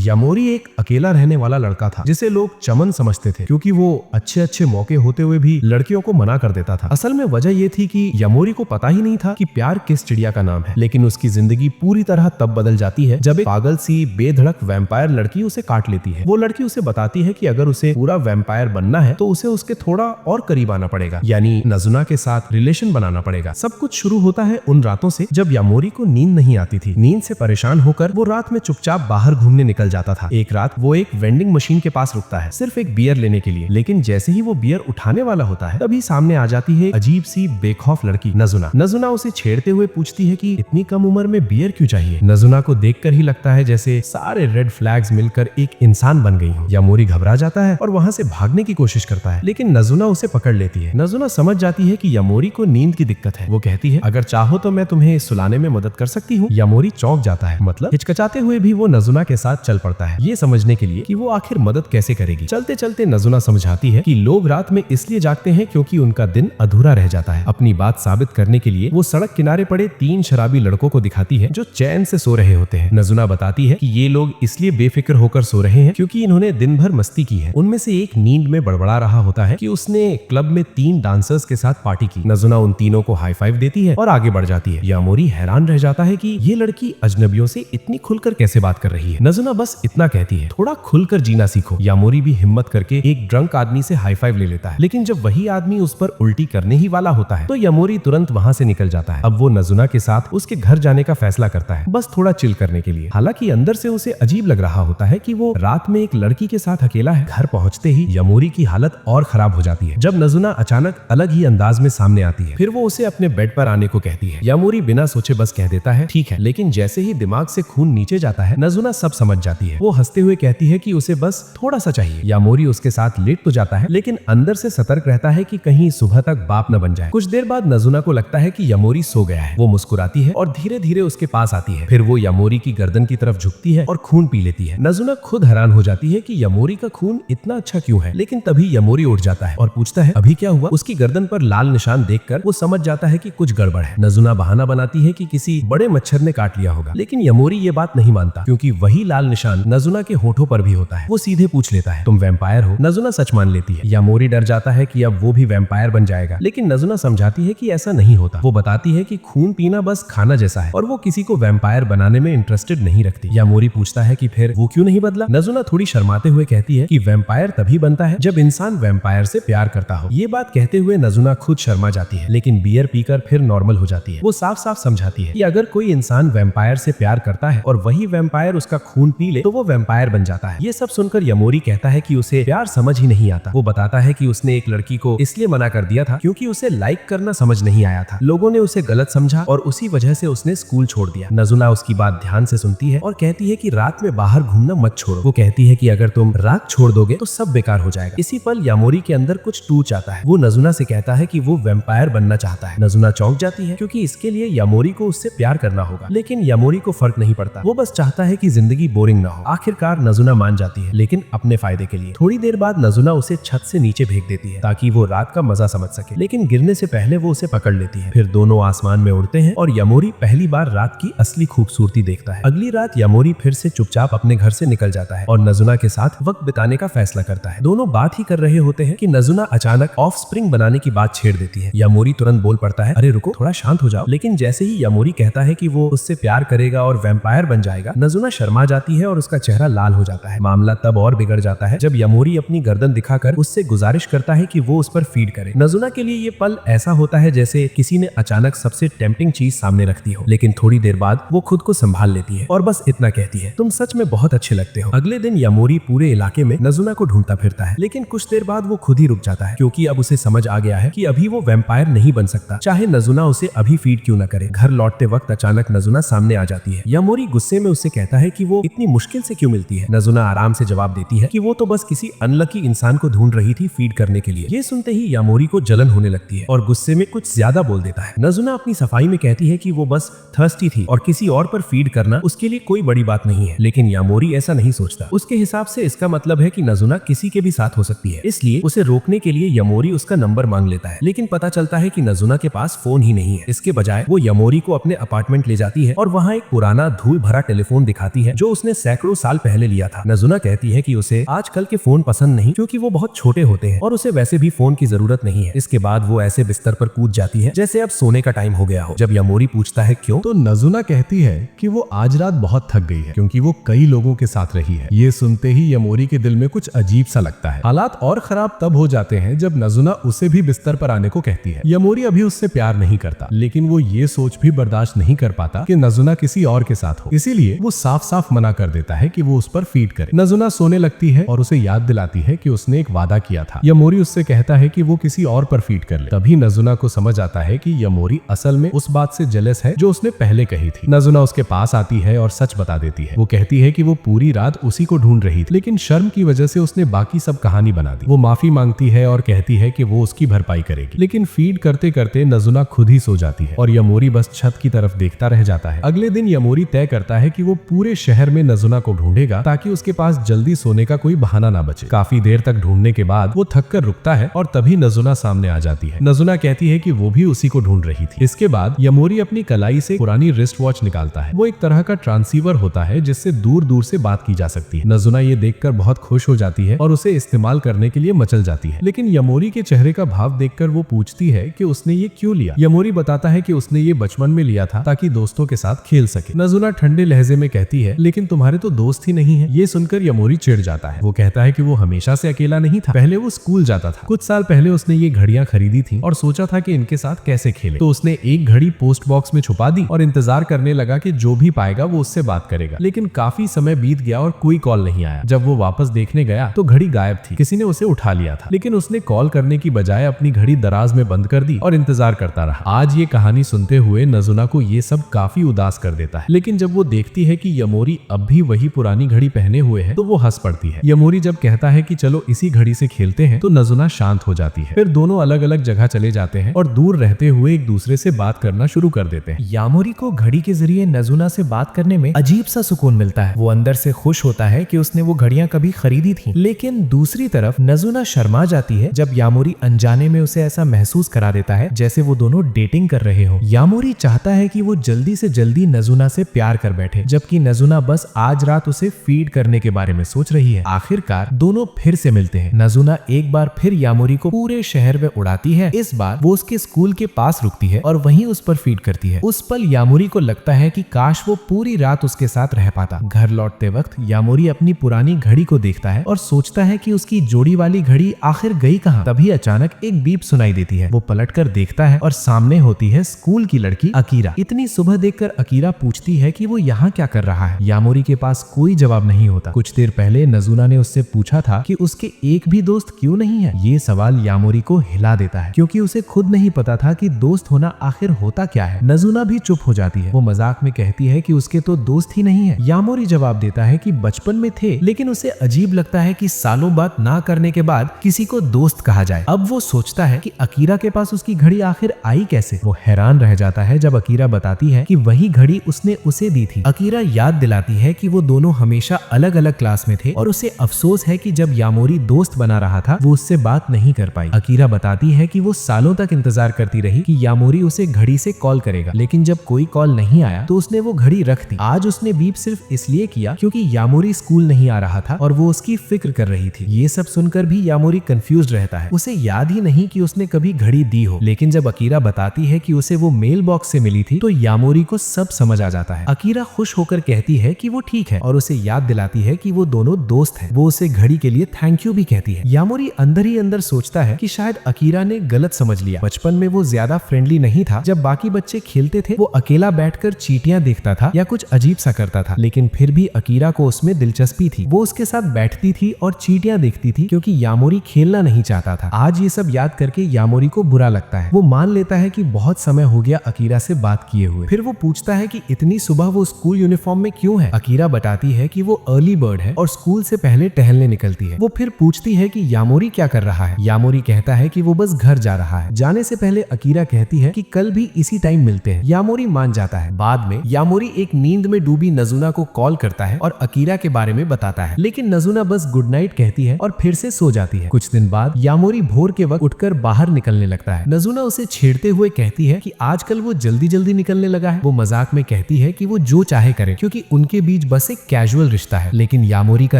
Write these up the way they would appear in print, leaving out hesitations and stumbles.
यामोरी एक अकेला रहने वाला लड़का था जिसे लोग चमन समझते थे क्योंकि वो अच्छे मौके होते हुए भी लड़कियों को मना कर देता था। असल में वजह ये थी कि यामोरी को पता ही नहीं था कि प्यार किस चिड़िया का नाम है। लेकिन उसकी जिंदगी पूरी तरह तब बदल जाती है जब एक पागल सी बेधड़क वैम्पायर लड़की उसे काट लेती है। वो लड़की उसे बताती है कि अगर उसे पूरा वैम्पायर बनना है तो उसे उसके थोड़ा और करीब आना पड़ेगा, यानी नजुना के साथ रिलेशन बनाना पड़ेगा। सब कुछ शुरू होता है उन रातों से जब यामोरी को नींद नहीं आती थी। नींद से परेशान होकर वो रात में चुपचाप बाहर घूमने निकल जाता था। एक रात वो एक वेंडिंग मशीन के पास रुकता है सिर्फ एक बियर लेने के लिए, लेकिन जैसे ही वो बियर उठाने वाला होता है तभी सामने आ जाती है अजीब सी बेखौफ लड़की नजुना। नजुना उसे छेड़ते हुए पूछती है कि इतनी कम उम्र में बियर क्यों चाहिए। नजुना को देखकर ही लगता है जैसे सारे रेड फ्लैग्स मिलकर एक इंसान बन गई हो। यामोरी घबरा जाता है और वहाँ से भागने की कोशिश करता है, लेकिन नजुना उसे पकड़ लेती है। नजुना समझ जाती है कि यामोरी को नींद की दिक्कत है। वो कहती है अगर चाहो तो मैं तुम्हें सुलाने में मदद कर सकती हूँ। यामोरी चौंक जाता है, मतलब हिचकिचाते हुए भी वो नजुना के साथ चल पड़ता है ये समझने के लिए कि वो आखिर मदद कैसे करेगी। चलते चलते नजुना समझाती है कि लोग रात में इसलिए जागते हैं क्योंकि उनका दिन अधूरा रह जाता है। अपनी बात साबित करने के लिए वो सड़क किनारे पड़े 3 शराबी लड़कों को दिखाती है जो चैन से सो रहे होते हैं। नजुना बताती है कि ये लोग इसलिए बेफिक्र होकर सो रहे हैं क्योंकि इन्होंने दिन भर मस्ती की है। उनमें से एक नींद में बड़बड़ा रहा होता है कि उसने क्लब में 3 डांसर्स के साथ पार्टी की। नजुना उन तीनों को हाई फाइव देती है और आगे बढ़ जाती है। यामोरी हैरान रह जाता है कि ये लड़की अजनबियों से इतनी खुलकर कैसे बात कर रही है। नजुना बस इतना कहती है थोड़ा खुलकर जीना सीखो। यामोरी भी हिम्मत करके एक ड्रंक आदमी से हाई फाइव ले लेता है, लेकिन जब वही आदमी उस पर उल्टी करने ही वाला होता है तो यामोरी तुरंत वहाँ से निकल जाता है। अब वो नजुना के साथ उसके घर जाने का फैसला करता है, बस थोड़ा चिल करने के लिए। हालांकि अंदर से उसे अजीब लग रहा होता है कि वो रात में एक लड़की के साथ अकेला है। घर पहुंचते ही यामोरी की हालत और खराब हो जाती है जब नजुना अचानक अलग ही अंदाज में सामने आती है। फिर वो उसे अपने बेड पर आने को कहती है। यामोरी बिना सोचे बस कह देता है ठीक है, लेकिन जैसे ही दिमाग से खून नीचे जाता है नजुना सब समझ जाती है। वो हंसते हुए कहती है कि उसे बस थोड़ा सा चाहिए। यामोरी उसके साथ लेट तो जाता है, लेकिन अंदर से सतर्क रहता है कि कहीं सुबह तक बाप न बन जाए। कुछ देर बाद नजुना को लगता है कि यामोरी सो गया है। वो मुस्कुराती है और धीरे धीरे उसके पास आती है। फिर वो यामोरी की गर्दन की तरफ झुकती है और खून पी लेती है। नजुना खुद हैरान हो जाती है कि यामोरी का खून इतना अच्छा क्यों है, लेकिन तभी यामोरी उठ जाता है और पूछता है अभी क्या हुआ। उसकी गर्दन पर लाल निशान देखकर वो समझ जाता है कि कुछ गड़बड़ है। नजुना बहाना बनाती है कि किसी बड़े मच्छर ने काट लिया होगा, लेकिन यामोरी ये बात नहीं मानता क्योंकि वही लाल निशान नजुना के होठों पर भी होता है। वो सीधे पूछ लेता है तुम वैम्पायर हो। नजुना सच मान लेती है। यामोरी डर जाता है कि अब वो भी वैम्पायर बन जाएगा, लेकिन नजुना समझाती है कि ऐसा नहीं होता। वो बताती है कि खून पीना बस खाना जैसा है और वो किसी को वैम्पायर बनाने में इंटरेस्टेड नहीं रखती। यामोरी पूछता है कि फिर वो क्यों नहीं बदला। नजुना थोड़ी शर्माते हुए कहती है कि वैम्पायर तभी बनता है जब इंसान वैम्पायर से प्यार करता हो। ये बात कहते हुए नजुना खुद शर्मा जाती है, लेकिन बियर पीकर फिर नॉर्मल हो जाती है। वो साफ साफ समझाती है कि अगर कोई इंसान वैम्पायर से प्यार करता है और वही वैम्पायर उसका खून पी ले तो वो वैम्पायर बन जाता है। ये सब सुनकर यामोरी कहता है कि उसे प्यार समझ ही नहीं आता। वो बताता है कि उसने एक लड़की को इसलिए मना कर दिया था क्योंकि उसे लाइक करना समझ नहीं आया था। लोगों ने उसे गलत समझा और उसी वजह से उसने स्कूल छोड़ दिया। नजुना उसकी बात ध्यान से सुनती है और कहती है कि रात में बाहर घूमना मत छोड़ो। वो कहती है कि अगर तुम रात छोड़ दोगे तो सब बेकार हो जाएगा। इसी पल यामोरी के अंदर कुछ टूट जाता है। वो नजुना से कहता है कि वो वैम्पायर बनना चाहता है। नजुना चौंक जाती है क्योंकि इसके लिए यामोरी को उससे प्यार करना होगा, लेकिन यामोरी को फर्क नहीं पड़ता। वो बस चाहता है कि जिंदगी बोरिंग ना हो। आखिरकार नजुना मान जाती है, लेकिन अपने फायदे के लिए। थोड़ी देर बाद नजुना उसे छत से नीचे फेंक देती है ताकि वो रात का मजा समझ सके, लेकिन गिरने से पहले वो उसे पकड़ लेती है। फिर दोनों आसमान में उड़ते हैं और यामोरी पहली बार रात की असली खूबसूरती देखता है। अगली रात यामोरी फिर से चुपचाप अपने घर से निकल जाता है और नजुना के साथ वक्त बिताने का फैसला करता है। दोनों बात ही कर रहे होते हैं कि नजुना अचानक ऑफ स्प्रिंग बनाने की बात छेड़ देती है। यामोरी तुरंत बोल पड़ता है अरे रुको, थोड़ा शांत हो जाओ। लेकिन जैसे ही यामोरी कहता है कि वो उससे प्यार करेगा और वैम्पायर बन जाएगा, नजुना शर्मा जाती है और उसका चेहरा लाल हो जाता है। मामला तब और बिगड़ जाता है जब यामोरी अपनी गर्दन दिखाकर उससे गुजारिश करता है कि वो उस पर फीड करे। नजुना के लिए ये पल ऐसा होता है जैसे किसी ने अचानक सबसे टेम्पटिंग चीज सामने रख दी हो, लेकिन थोड़ी देर बाद वो खुद को संभाल लेती है और बस इतना कहती है तुम सच में बहुत अच्छे लगते हो। अगले दिन यामोरी पूरे इलाके में नजुना को ढूंढता फिरता है, लेकिन कुछ देर बाद वो खुद ही रुक जाता है क्योंकि अब उसे समझ आ गया है कि अभी वो वैम्पायर नहीं बन सकता, चाहे नजुना उसे अभी फीड क्यों न करे। घर लौटते वक्त अचानक नजुना सामने आ जाती है। यामोरी गुस्से में उससे कहता है कि वो इतनी मुश्किल से क्यों मिलती है। नजुना आराम से जवाब देती है कि वो तो बस किसी अनलकी इंसान को ढूंढ रही थी फीड करने के लिए। ये सुनते ही यामोरी को जलन होने लगती है और गुस्से में कुछ ज्यादा बोल देता है। नजुना अपनी सफाई में कहती है कि वो बस थर्स्टी थी और किसी और पर फीड करना उसके लिए कोई बड़ी बात नहीं है, लेकिन यामोरी ऐसा नहीं सोचता। उसके हिसाब से इसका मतलब है कि नजुना किसी के भी साथ हो सकती है, इसलिए उसे रोकने के लिए यामोरी उसका नंबर मांग लेता है। लेकिन पता चलता है कि नजुना के पास फोन ही नहीं है। इसके बजाय वो यामोरी को अपने अपार्टमेंट ले जाती है और वहाँ एक पुराना धूल भरा टेलीफोन दिखाती है जो उसने सैकड़ों साल पहले लिया था। नजुना कहती है कि उसे आजकल के फोन पसंद नहीं क्योंकि वो बहुत छोटे होते हैं और उसे वैसे भी फोन की जरूरत नहीं है। इसके बाद वो ऐसे बिस्तर पर कूद जाती है जैसे अब सोने का टाइम हो गया हो। जब यामोरी पूछता है क्यों, तो नजुना कहती है कि वो आज रात बहुत थक गई है क्योंकि वो कई लोगों के साथ रही है। ये सुनते ही यामोरी के दिल में कुछ अजीब सा लगता है। हालात और खराब तब हो जाते हैं जब नजुना उसे भी बिस्तर पर आने को कहती है। यामोरी अभी उससे प्यार नहीं करता, लेकिन वो ये सोच भी बर्दाश्त नहीं कर पाता कि नजुना किसी और के साथ हो, इसीलिए वो साफ साफ मना कर देता है कि वो उस पर फीड करे। नजुना सोने लगती है और उसे याद दिलाती है कि उसने एक वादा किया था। यामोरी उससे कहता है कि वो किसी और पर फीड कर ले। तभी नजुना को समझ आता है कि यामोरी असल में उस बात से जेलस है जो उसने पहले कही थी। नजुना उसके पास आती है और सच बता देती है। वो कहती है कि वो पूरी रात उसी को ढूंढ रही थी, लेकिन शर्म की वजह से उसने बाकी सब कहानी बना दी। वो माफी मांगती है और कहती है कि वो उसकी भरपाई करेगी, लेकिन फीड करते करते नजुना खुद ही सो जाती है और यामोरी बस छत की तरफ देखता रह जाता है। अगले दिन यामोरी तय करता है कि वो पूरे शहर में नजुना को ढूंढेगा ताकि उसके पास जल्दी सोने का कोई बहाना ना बचे। काफी देर तक ढूंढने के बाद वो थक कर रुकता है और तभी नजुना सामने आ जाती है। नजुना कहती है कि वो भी उसी को ढूंढ रही थी। इसके बाद यामोरी अपनी कलाई से पुरानी रिस्ट वॉच निकालता है। वो एक तरह का ट्रांसीवर होता है जिससे दूर दूर से बात की जा सकती है। नजुना ये देखकर बहुत खुश हो जाती है और उसे इस्तेमाल करने के लिए मचल जाती है, लेकिन यामोरी के चेहरे का भाव देखकर वो पूछती है कि उसने ये क्यों लिया। यामोरी बताता है कि उसने ये बचपन में लिया था ताकि दोस्तों के साथ खेल सके। नजुना ठंडे लहजे में कहती है, लेकिन तुम्हारे तो दोस्त ही नहीं है। ये सुनकर यामोरी चिढ़ जाता है। वो कहता है कि वो हमेशा से अकेला नहीं था, पहले वो स्कूल जाता था। कुछ साल पहले उसने ये घड़ियां खरीदी थी और सोचा था कि इनके साथ कैसे खेले, तो उसने एक घड़ी पोस्ट बॉक्स में छुपा दी और इंतजार करने लगा कि जो भी पाएगा वो उससे बात करेगा। लेकिन काफी समय बीत गया और कोई कॉल नहीं आया। जब वो वापस देखने गया तो घड़ी गायब थी। किसी ने उसे उठा लिया था, लेकिन उसने कॉल करने की बजाय अपनी घड़ी दराज में बंद कर दी और इंतजार करता रहा। आज ये कहानी सुनते हुए नजुना को ये सब काफी उदास कर देता है, लेकिन जब वो देखती है कि यामोरी अब भी वही पुरानी घड़ी पहने हुए है तो वो हंस पड़ती है। यामोरी जब कहता है कि चलो इसी घड़ी से खेलते हैं तो नजुना शांत हो जाती है। फिर दोनों अलग अलग जगह चले जाते हैं और दूर रहते हुए एक दूसरे से बात करना शुरू कर देते हैं। यामोरी को घड़ी के जरिए नजुना से बात करने में अजीब सा सुकून मिलता है। वो अंदर से खुश होता है कि उसने वो घड़ियां कभी खरीदी थी, लेकिन दूसरी तरफ नजुना शर्मा जाती है जब यामोरी अनजाने में उसे ऐसा महसूस करा देता है जैसे वो दोनों डेटिंग कर रहे हो। यामोरी चाहता है कि वो जल्दी से जल्दी नजुना से प्यार कर बैठे, जबकि नजुना बस आज रात उसे फीड करने के बारे में सोच रही है। आखिरकार दोनों फिर से मिलते हैं। नजुना एक बार फिर यामोरी को पूरे शहर में उड़ाती है। इस बार वो उसके स्कूल के पास रुकती है और वहीं उस पर फीड करती है। उस पल यामोरी को लगता है कि काश वो पूरी रात उसके साथ रह पाता। घर लौटते वक्त यामोरी अपनी पुरानी घड़ी को देखता है और सोचता है कि उसकी जोड़ी वाली घड़ी आखिर गई कहाँ। तभी अचानक एक बीप सुनाई देती है। वो पलटकर देखता है और सामने होती है स्कूल की लड़की अकीरा। इतनी सुबह देखकर अकीरा पूछती है कि वो यहाँ क्या कर रहा है। यामोरी के पास कोई जवाब नहीं होता। कुछ देर पहले नजुना ने उससे पूछा था कि उसके एक भी दोस्त क्यों नहीं है। ये सवाल यामोरी को हिला देता है क्योंकि उसे खुद नहीं पता था कि दोस्त होना आखिर होता क्या है। नजुना भी चुप हो जाती है। वो मजाक में कहती है कि उसके तो दोस्त ही नहीं है। यामोरी जवाब देता है कि बचपन में थे, लेकिन उसे अजीब लगता है कि सालों बात ना करने के बाद किसी को दोस्त कहा जाए। अब वो सोचता है कि अकीरा के पास उसकी घड़ी आखिर आई कैसे। वो हैरान रह जाता है जब अकीरा बताती है कि वही घड़ी उसने उसे दी थी। अकीरा याद दिलाती है कि वो दोनों हमेशा अलग अलग क्लास में थे और उसे अफसोस है कि जब यामोरी दोस्त बना रहा था वो उससे बात नहीं कर पाई। अकीरा बताती है कि वो सालों तक इंतजार करती रही कि यामोरी उसे घड़ी से कॉल करेगा, लेकिन जब कोई कॉल नहीं आया तो उसने वो घड़ी रख दी। आज उसने बीप सिर्फ इसलिए किया क्योंकि यामोरी स्कूल नहीं आ रहा था और वो उसकी फिक्र कर रही थी। ये सब सुनकर भी यामोरी कंफ्यूज रहता है। उसे याद ही नहीं कि उसने कभी घड़ी दी हो, लेकिन जब अकीरा बताती है कि उसे वो मेल बॉक्स से मिली थी तो यामोरी को सब समझ आ जाता है। अकीरा खुश होकर कहती है कि वो ठीक है और उसे याद दिलाती है कि वो दोनों दोस्त हैं। वो उसे घड़ी के लिए थैंक यू भी कहती है। यामोरी अंदर ही अंदर सोचता है कि शायद अकीरा ने गलत समझ लिया। बचपन में वो ज्यादा फ्रेंडली नहीं था। जब बाकी बच्चे खेलते थे वो अकेला बैठकर चींटियां देखता था या कुछ अजीब सा करता था, लेकिन फिर भी अकीरा को उसमें दिलचस्पी थी। वो उसके साथ बैठती थी और चींटियां देखती थी क्योंकि यामोरी खेलना नहीं चाहता था। आज ये सब याद करके यामोरी को बुरा लगता है। वो मान लेता है कि बहुत समय हो गया अकीरा से बात किए हुए। फिर वो पूछता है कि इतनी सुबह वो स्कूल यूनिफॉर्म में क्यों है। अकीरा बताती है कि वो अर्ली बर्ड है और स्कूल से पहले टहलने निकलती है। वो फिर पूछती है कि यामोरी क्या कर रहा है। यामोरी कहता है कि वो बस घर जा रहा है। जाने से पहले अकीरा कहती है कि कल भी इसी टाइम मिलते हैं। यामोरी मान जाता है। बाद में यामोरी एक नींद में डूबी नजुना को कॉल करता है और अकीरा के बारे में बताता है, लेकिन नजुना बस गुड नाइट कहती है और फिर से सो जाती है। कुछ दिन बाद यामोरी भोर के वक्त उठकर बाहर निकलने लगता है। नजुना उसे छेड़ते हुए कहती है कि आजकल वो जल्दी जल्दी निकलने लगा है। वो मजाक में कहती है कि वो जो चाहे करे क्योंकि उनके बीच बस बस एक कैजुअल रिश्ता है। लेकिन यामोरी का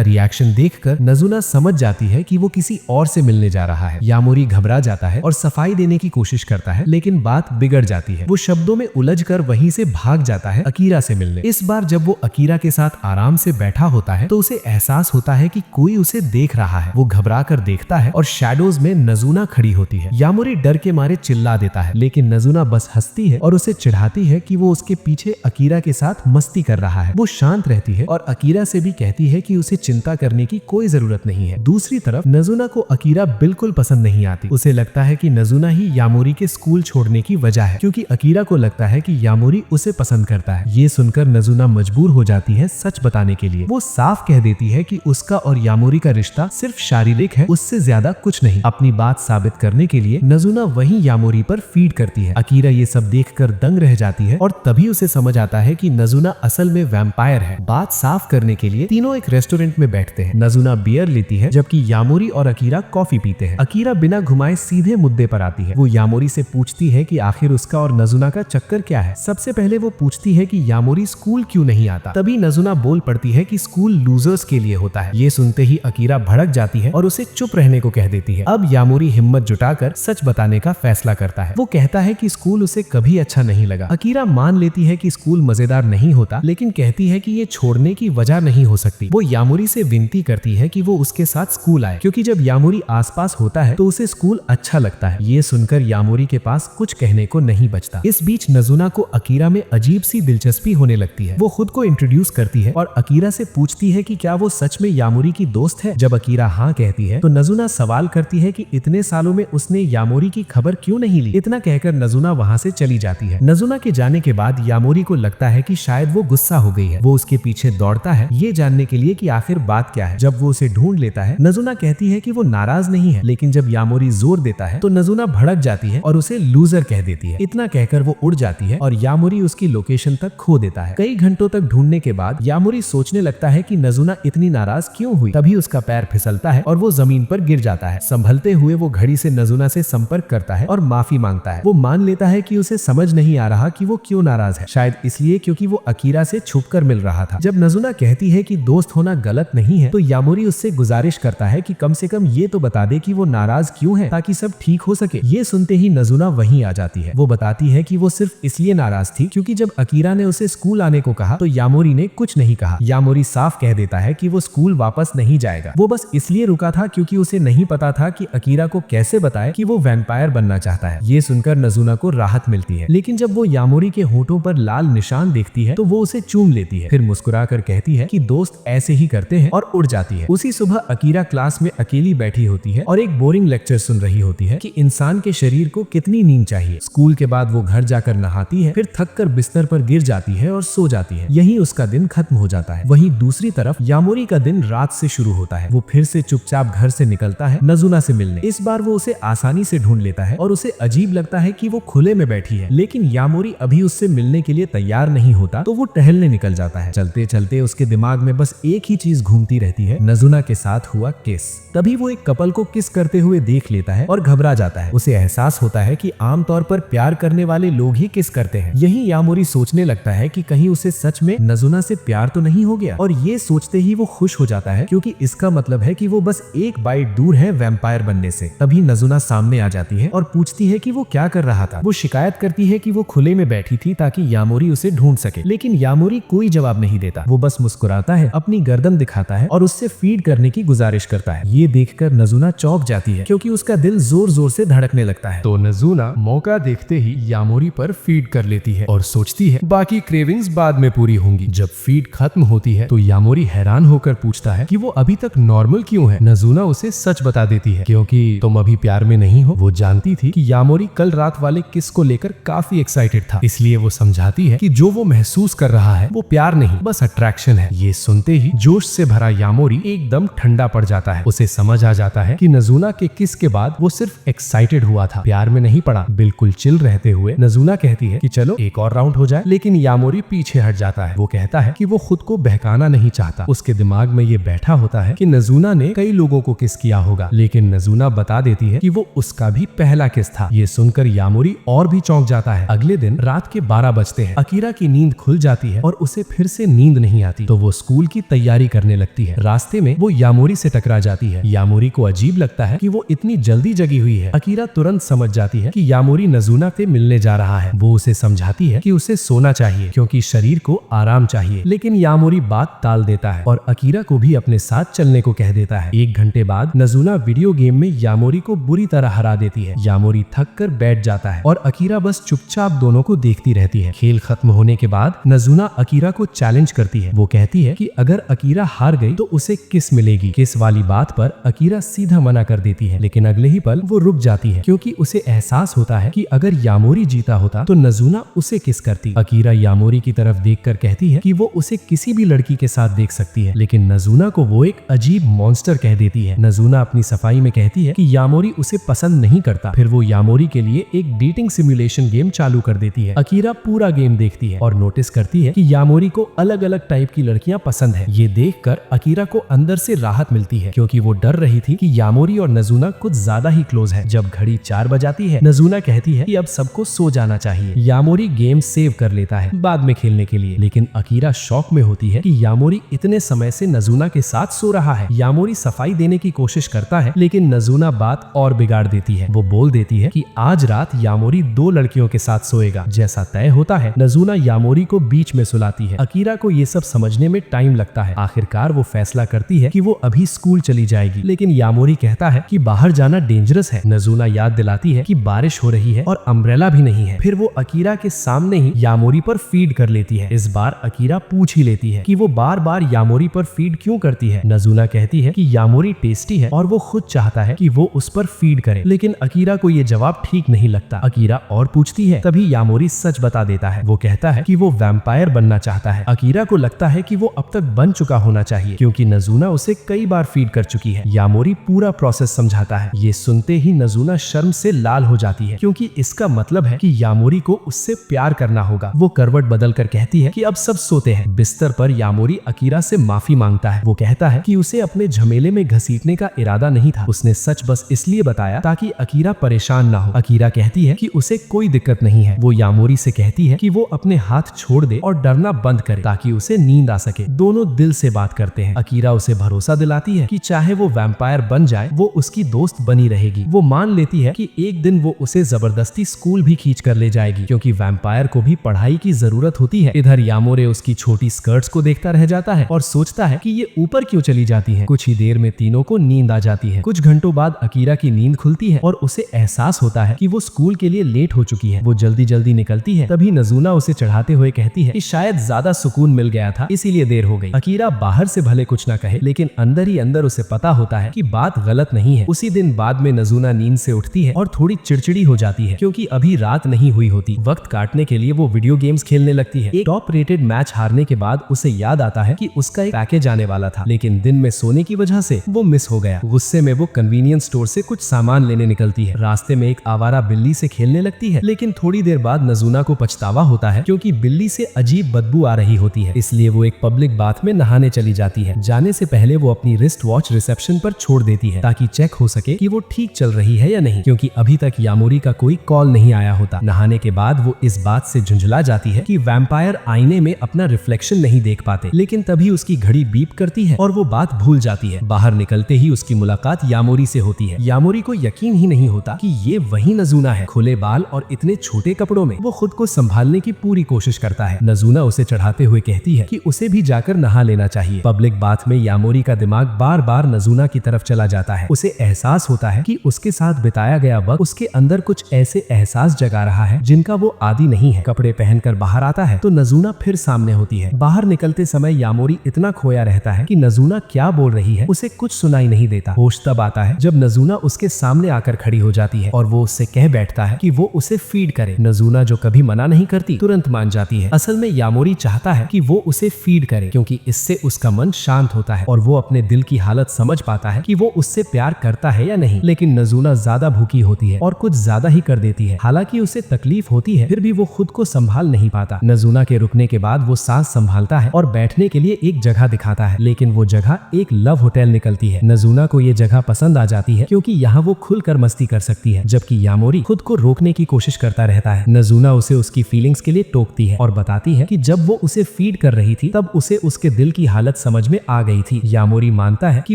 रिएक्शन देखकर नजुना समझ जाती है कि वो किसी और से मिलने जा रहा है। यामोरी घबरा जाता है और सफाई देने की कोशिश करता है, लेकिन बात बिगड़ जाती है। वो शब्दों में उलझकर वहीं से भाग जाता है अकीरा से मिलने। इस बार जब वो अकीरा के साथ आराम से बैठा होता है तो उसे एहसास होता है कि कोई उसे देख रहा है। वो घबरा कर देखता है और शैडोज में नजुना खड़ी होती है। यामोरी डर के मारे चिल्ला देता है, लेकिन नजुना बस हंसती है और उसे चिढ़ाती है कि वो उसके पीछे अकीरा के साथ मस्ती कर रहा है। वो शांत रहती है और अकीरा से भी कहती है कि उसे चिंता करने की कोई जरूरत नहीं है। दूसरी तरफ नजुना को अकीरा बिल्कुल पसंद नहीं आती। उसे लगता है कि नजुना ही यामोरी के स्कूल छोड़ने की वजह है, क्योंकि अकीरा को लगता है कि यामोरी उसे पसंद करता है। ये सुनकर नजुना मजबूर हो जाती है सच बताने के लिए। वो साफ कह देती है कि उसका और यामोरी का रिश्ता सिर्फ शारीरिक है, उससे ज्यादा कुछ नहीं। अपनी बात साबित करने के लिए नजुना वहीं यामोरी पर फीड करती है। अकीरा ये सब देखकर दंग रह जाती है और तभी उसे समझ आता है कि नजुना असल में वैम्पायर है। बात साफ करने के लिए तीनों एक रेस्टोरेंट में बैठते हैं। नजुना बियर लेती है जबकि यामोरी और अकीरा कॉफी पीते हैं। अकीरा बिना घुमाए सीधे मुद्दे पर आती है। वो यामोरी से पूछती है कि आखिर उसका और नजुना का चक्कर क्या है। सबसे पहले वो पूछती है कि यामोरी स्कूल क्यों नहीं आता। तभी नजुना बोल पड़ती है कि स्कूल लूजर्स के लिए होता है। ये सुनते ही अकीरा भड़क जाती है और उसे चुप रहने को कह देती है। अब यामोरी हिम्मत जुटाकर सच बताने का फैसला करता है। वो कहता है कि स्कूल उसे कभी अच्छा नहीं लगा। अकीरा मान लेती है कि स्कूल मजेदार नहीं होता, लेकिन कहती है कि ये छोड़ने की वजह नहीं हो सकती। वो यामोरी से विनती करती है कि वो उसके साथ स्कूल आए, क्योंकि जब यामोरी आसपास होता है तो उसे स्कूल अच्छा लगता है। ये सुनकर यामोरी के पास कुछ कहने को नहीं बचता। इस बीच नजुना को अकीरा में अजीब सी दिलचस्पी होने लगती है। वो खुद को इंट्रोड्यूस करती है और अकीरा से पूछती है कि क्या वो सच में यामोरी की दोस्त है। जब अकीरा हाँ कहती है तो नजुना सवाल करती है कि इतने सालों में उसने यामोरी की खबर क्यों नहीं ली। इतना कहकर नजुना वहाँ से चली जाती है। नजुना के जाने के बाद यामोरी को लगता है कि शायद वो गुस्सा हो गई है। वो उसके पीछे दौड़ता है ये जानने के लिए कि आखिर बात क्या है। जब वो उसे ढूंढ लेता है, नजुना कहती है कि वो नाराज नहीं है, लेकिन जब यामोरी जोर देता है तो नजुना भड़क जाती है और उसे लूजर कह देती है। इतना कहकर वो उड़ जाती है और यामोरी उसकी लोकेशन तक खो देता है। कई घंटों तक ढूंढने के बाद यामोरी सोचने लगता है कि नजुना इतनी नाराज क्यों हुई। तभी उसका पैर फिसलता है और वो जमीन पर गिर जाता है। संभलते हुए वो घड़ी से नजुना से संपर्क करता है और माफी मांगता है। वो मान लेता है कि उसे समझ नहीं आ रहा कि वो क्यों नाराज है, शायद इसलिए क्योंकि वो अकीरा से छुपकर मिल रहा था। जब नजुना कहती है कि दोस्त होना गलत नहीं है तो यामोरी उससे गुजारिश करता है कि कम से कम ये तो बता दे कि वो नाराज क्यों है, ताकि सब ठीक हो सके। ये सुनते ही नजुना वहीं आ जाती है। वो बताती है कि वो सिर्फ इसलिए नाराज थी क्योंकि जब अकीरा ने उसे स्कूल आने को कहा तो यामोरी ने कुछ नहीं कहा। यामोरी साफ कह देता है कि वो स्कूल वापस नहीं जाएगा। वो बस इसलिए रुका था क्योंकि उसे नहीं पता था कि अकीरा को कैसे बताए कि वो वैम्पायर बनना चाहता है। ये सुनकर नजुना को राहत मिलती है, लेकिन जब वो यामोरी के होठों पर लाल निशान देखती है तो वो उसे चूम लेती है। फिर मुस्कुराकर कहती है कि दोस्त ऐसे ही करते हैं और उड़ जाती है। उसी सुबह अकीरा क्लास में अकेली बैठी होती है और एक बोरिंग लेक्चर सुन रही होती है कि इंसान के शरीर को कितनी नींद चाहिए। स्कूल के बाद वो घर जाकर नहाती है, फिर थक कर बिस्तर पर गिर जाती है और सो जाती है। यही उसका दिन खत्म हो जाता है। वहीं दूसरी तरफ यामोरी का दिन रात से शुरू होता है। वो फिर से चुपचाप घर से निकलता है नजुना से मिलने। इस बार वो उसे आसानी से ढूंढ लेता है और उसे अजीब लगता है कि वो खुले में बैठी है, लेकिन यामोरी अभी उससे मिलने के लिए तैयार नहीं होता तो वो टहलने निकल जाता है। चलते चलते उसके दिमाग में बस एक ही चीज घूमती रहती है, नजुना के साथ हुआ किस। तभी वो एक कपल को किस करते हुए देख लेता है और घबरा जाता है। उसे एहसास होता है कि आमतौर पर प्यार करने वाले लोग ही किस करते हैं। यही यामोरी सोचने लगता है कि कहीं उसे सच में नजुना से प्यार तो नहीं हो गया, और ये सोचते ही वो खुश हो जाता है क्योंकि इसका मतलब है कि वो बस एक बाइट दूर है वैम्पायर बनने से। तभी नजुना सामने आ जाती है और पूछती है कि वो क्या कर रहा था। वो शिकायत करती है कि वो खुले में बैठी थी ताकि यामोरी उसे ढूंढ सके, लेकिन यामोरी कोई जवाब नहीं देता। वो बस मुस्कुराता है, अपनी गर्दन दिखाता है और उससे फीड करने की गुजारिश करता है। ये देखकर नजुना चौंक जाती है क्योंकि उसका दिल जोर जोर से धड़कने लगता है। तो नजुना मौका देखते ही यामोरी पर फीड कर लेती है और सोचती है बाकी क्रेविंग्स बाद में पूरी होंगी। जब फीड खत्म होती है तो यामोरी हैरान होकर पूछता है कि वो अभी तक नॉर्मल क्यों है। नजुना उसे सच बता देती है क्योंकि तुम अभी प्यार में नहीं हो। वो जानती थी कि यामोरी कल रात वाले किस को लेकर काफी एक्साइटेड था, इसलिए वो समझाती है कि जो वो महसूस कर रहा है वो प्यार नहीं बस अट्रैक्शन है। ये सुनते ही जोश से भरा यामोरी एकदम ठंडा पड़ जाता है। उसे समझ आ जाता है कि नजुना के किस के बाद वो सिर्फ एक्साइटेड हुआ था, प्यार में नहीं पड़ा। बिल्कुल चिल रहते हुए नजुना कहती है कि चलो एक और राउंड हो जाए, लेकिन यामोरी पीछे हट जाता है। वो कहता है कि वो खुद को बहकाना नहीं चाहता। उसके दिमाग में ये बैठा होता है कि नजुना ने कई लोगों को किस किया होगा, लेकिन नजुना बता देती है कि वो उसका भी पहला किस था। ये सुनकर यामोरी और भी चौंक जाता है। अगले दिन रात के 12 बजते हैं। अकीरा की नींद खुल जाती है और उसे फिर से नींद नींद नहीं आती तो वो स्कूल की तैयारी करने लगती है। रास्ते में वो यामोरी से टकरा जाती है। यामोरी को अजीब लगता है कि वो इतनी जल्दी जगी हुई है। अकीरा तुरंत समझ जाती है कि यामोरी नजुना से मिलने जा रहा है। वो उसे समझाती है कि उसे सोना चाहिए क्योंकि शरीर को आराम चाहिए, लेकिन यामोरी बात टाल देता है और अकीरा को भी अपने साथ चलने को कह देता है। 1 घंटे बाद नजुना वीडियो गेम में यामोरी को बुरी तरह हरा देती है। यामोरी थक कर बैठ जाता है और अकीरा बस चुपचाप दोनों को देखती रहती है। खेल खत्म होने के बाद नजुना अकीरा को चैलेंज करती है। वो कहती है कि अगर अकीरा हार गई तो उसे किस मिलेगी। किस वाली बात पर अकीरा सीधा मना कर देती है, लेकिन अगले ही पल वो रुक जाती है क्योंकि उसे एहसास होता है कि अगर यामोरी जीता होता तो नजुना उसे किस करती। अकीरा यामोरी की तरफ देखकर कहती है कि वो उसे किसी भी लड़की के साथ देख सकती है, लेकिन नजुना को वो एक अजीब मॉन्स्टर कह देती है। नजुना अपनी सफाई में कहती है कि यामोरी उसे पसंद नहीं करता। फिर वो यामोरी के लिए एक डेटिंग सिमुलेशन गेम चालू कर देती है। अकीरा पूरा गेम देखती है और नोटिस करती है कि यामोरी को अलग अलग टाइप की लड़कियां पसंद है। ये देखकर अकीरा को अंदर से राहत मिलती है क्योंकि वो डर रही थी कि यामोरी और नजुना कुछ ज्यादा ही क्लोज है। जब घड़ी 4 बजाती है, नजुना कहती है कि अब सबको सो जाना चाहिए। यामोरी गेम सेव कर लेता है बाद में खेलने के लिए, लेकिन अकीरा शॉक में होती है कि यामोरी इतने समय से नजुना के साथ सो रहा है। यामोरी सफाई देने की कोशिश करता है, लेकिन नजुना बात और बिगाड़ देती है। वो बोल देती है कि आज रात यामोरी 2 लड़कियों के साथ सोएगा। जैसा तय होता है, नजुना यामोरी को बीच में सुलाती है। अकीरा को ये सब समझने में टाइम लगता है। आखिरकार वो फैसला करती है कि वो अभी स्कूल चली जाएगी, लेकिन यामोरी कहता है कि बाहर जाना डेंजरस है। नजुना याद दिलाती है कि बारिश हो रही है और अम्ब्रेला भी नहीं है। फिर वो अकीरा के सामने ही यामोरी पर फीड कर लेती है। इस बार अकीरा पूछ ही लेती है कि वो बार बार यामोरी पर फीड क्यों करती है। नजुना कहती है कि यामोरी टेस्टी है और वो खुद चाहता है कि वो उस पर फीड करे, लेकिन अकीरा को ये जवाब ठीक नहीं लगता। अकीरा और पूछती है, तभी यामोरी सच बता देता है। वो कहता है कि वो वैम्पायर बनना चाहता है। अकीरा को लगता है कि वो अब तक बन चुका होना चाहिए क्योंकि नजुना उसे कई बार फीड कर चुकी है। यामोरी पूरा प्रोसेस समझाता है। ये सुनते ही नजुना शर्म से लाल हो जाती है क्योंकि इसका मतलब है कि यामोरी को उससे प्यार करना होगा। वो करवट बदल कर कहती है कि अब सब सोते हैं। बिस्तर पर यामोरी अकीरा से माफी मांगता है। वो कहता है कि उसे अपने झमेले में घसीटने का इरादा नहीं था। उसने सच बस इसलिए बताया ताकि अकीरा परेशान ना हो। अकीरा कहती है कि उसे कोई दिक्कत नहीं है। वो यामोरी से कहती है कि वो अपने हाथ छोड़ दे और डरना बंद करे ताकि उसे नींद आ सके। दोनों दिल से बात करते हैं। अकीरा उसे भरोसा दिलाती है कि चाहे वो वैम्पायर बन जाए, वो उसकी दोस्त बनी रहेगी। वो मान लेती है कि एक दिन वो उसे जबरदस्ती स्कूल भी खींच कर ले जाएगी क्योंकि वैम्पायर को भी पढ़ाई की जरूरत होती है। इधर यामोरी उसकी छोटी स्कर्ट्स को देखता रह जाता है और सोचता है कि ये ऊपर क्यों चली जाती हैं। कुछ ही देर में तीनों को नींद आ जाती है। कुछ घंटों बाद अकीरा की नींद खुलती है और उसे एहसास होता है कि वो स्कूल के लिए लेट हो चुकी है। वो जल्दी जल्दी निकलती है। तभी नजुना उसे चढ़ाते हुए कहती है कि शायद ज्यादा सुकून मिल गया था, इसीलिए देर हो गई। अकीरा बाहर से भले कुछ ना कहे, लेकिन अंदर ही अंदर उसे पता होता है कि बात गलत नहीं है। उसी दिन बाद में नजुना नींद से उठती है और थोड़ी चिड़चिड़ी हो जाती है क्योंकि अभी रात नहीं हुई होती। वक्त काटने के लिए वो वीडियो गेम्स खेलने लगती है। एक टॉप रेटेड मैच हारने के बाद उसे याद आता है कि उसका एक पैकेज आने वाला था, लेकिन दिन में सोने की वजह से वो मिस हो गया। गुस्से में वो कन्वीनियंस स्टोर से कुछ सामान लेने निकलती है। रास्ते में एक आवारा बिल्ली से खेलने लगती है, लेकिन थोड़ी देर बाद नजुना को पछतावा होता है क्योंकि बिल्ली से अजीब बदबू आ रही होती है। इसलिए वो एक पब्लिक बाथ में नहाने चली जाती है। जाने से पहले वो अपनी रिस्ट वॉच रिसेप्शन पर छोड़ देती है ताकि चेक हो सके कि वो ठीक चल रही है या नहीं, क्योंकि अभी तक यामोरी का कोई कॉल नहीं आया होता। नहाने के बाद वो इस बात से झुंझला जाती है कि वैम्पायर आईने में अपना रिफ्लेक्शन नहीं देख पाते, लेकिन तभी उसकी घड़ी बीप करती है और वो बात भूल जाती है। बाहर निकलते ही उसकी मुलाकात यामोरी से होती है। यामोरी को यकीन ही नहीं होता कि ये वही नजुना है। खुले बाल और इतने छोटे कपड़ों में वो खुद को संभालने की पूरी कोशिश करता है। नजुना उसे चढ़ाते हुए कहती है कि उसे भी जाकर नहा लेना चाहिए। पब्लिक बाथ में यामोरी का दिमाग बार बार नजुना की तरफ चला जाता है। उसे एहसास होता है कि उसके साथ बिताया गया वक्त उसके अंदर कुछ ऐसे एहसास जगा रहा है जिनका वो आदी नहीं है। कपड़े पहनकर बाहर आता है तो नजुना फिर सामने होती है। बाहर निकलते समय यामोरी इतना खोया रहता है कि नजुना क्या बोल रही है उसे कुछ सुनाई नहीं देता। होश तब आता है जब नजुना उसके सामने आकर खड़ी हो जाती है और वो उससे कह बैठता है कि वो उसे फीड करे। नजुना जो कभी मना नहीं करती तुरंत मान जाती है। असल में यामोरी चाहता है कि वो उसे फीड करे क्योंकि इससे उसका मन शांत होता है और वो अपने दिल की हालत समझ पाता है कि वो उससे प्यार करता है या नहीं। लेकिन नजुना ज्यादा भूखी होती है और कुछ ज्यादा ही कर देती है। हालांकि उसे तकलीफ होती है, फिर भी वो खुद को संभाल नहीं पाता। नजुना के रुकने के बाद वो सांस संभालता है और बैठने के लिए एक जगह दिखाता है, लेकिन वो जगह एक लव होटल निकलती है। नजुना को ये जगह पसंद आ जाती है क्योंकि यहाँ वो खुलकर मस्ती कर सकती है, जबकि यामोरी खुद को रोकने की कोशिश करता रहता है। नजुना उसे उसकी फीलिंग्स के लिए टोकती है और बताती है कि जब वो उसे फीड फीड कर रही थी तब उसे उसके दिल की हालत समझ में आ गई थी। यामोरी मानता है कि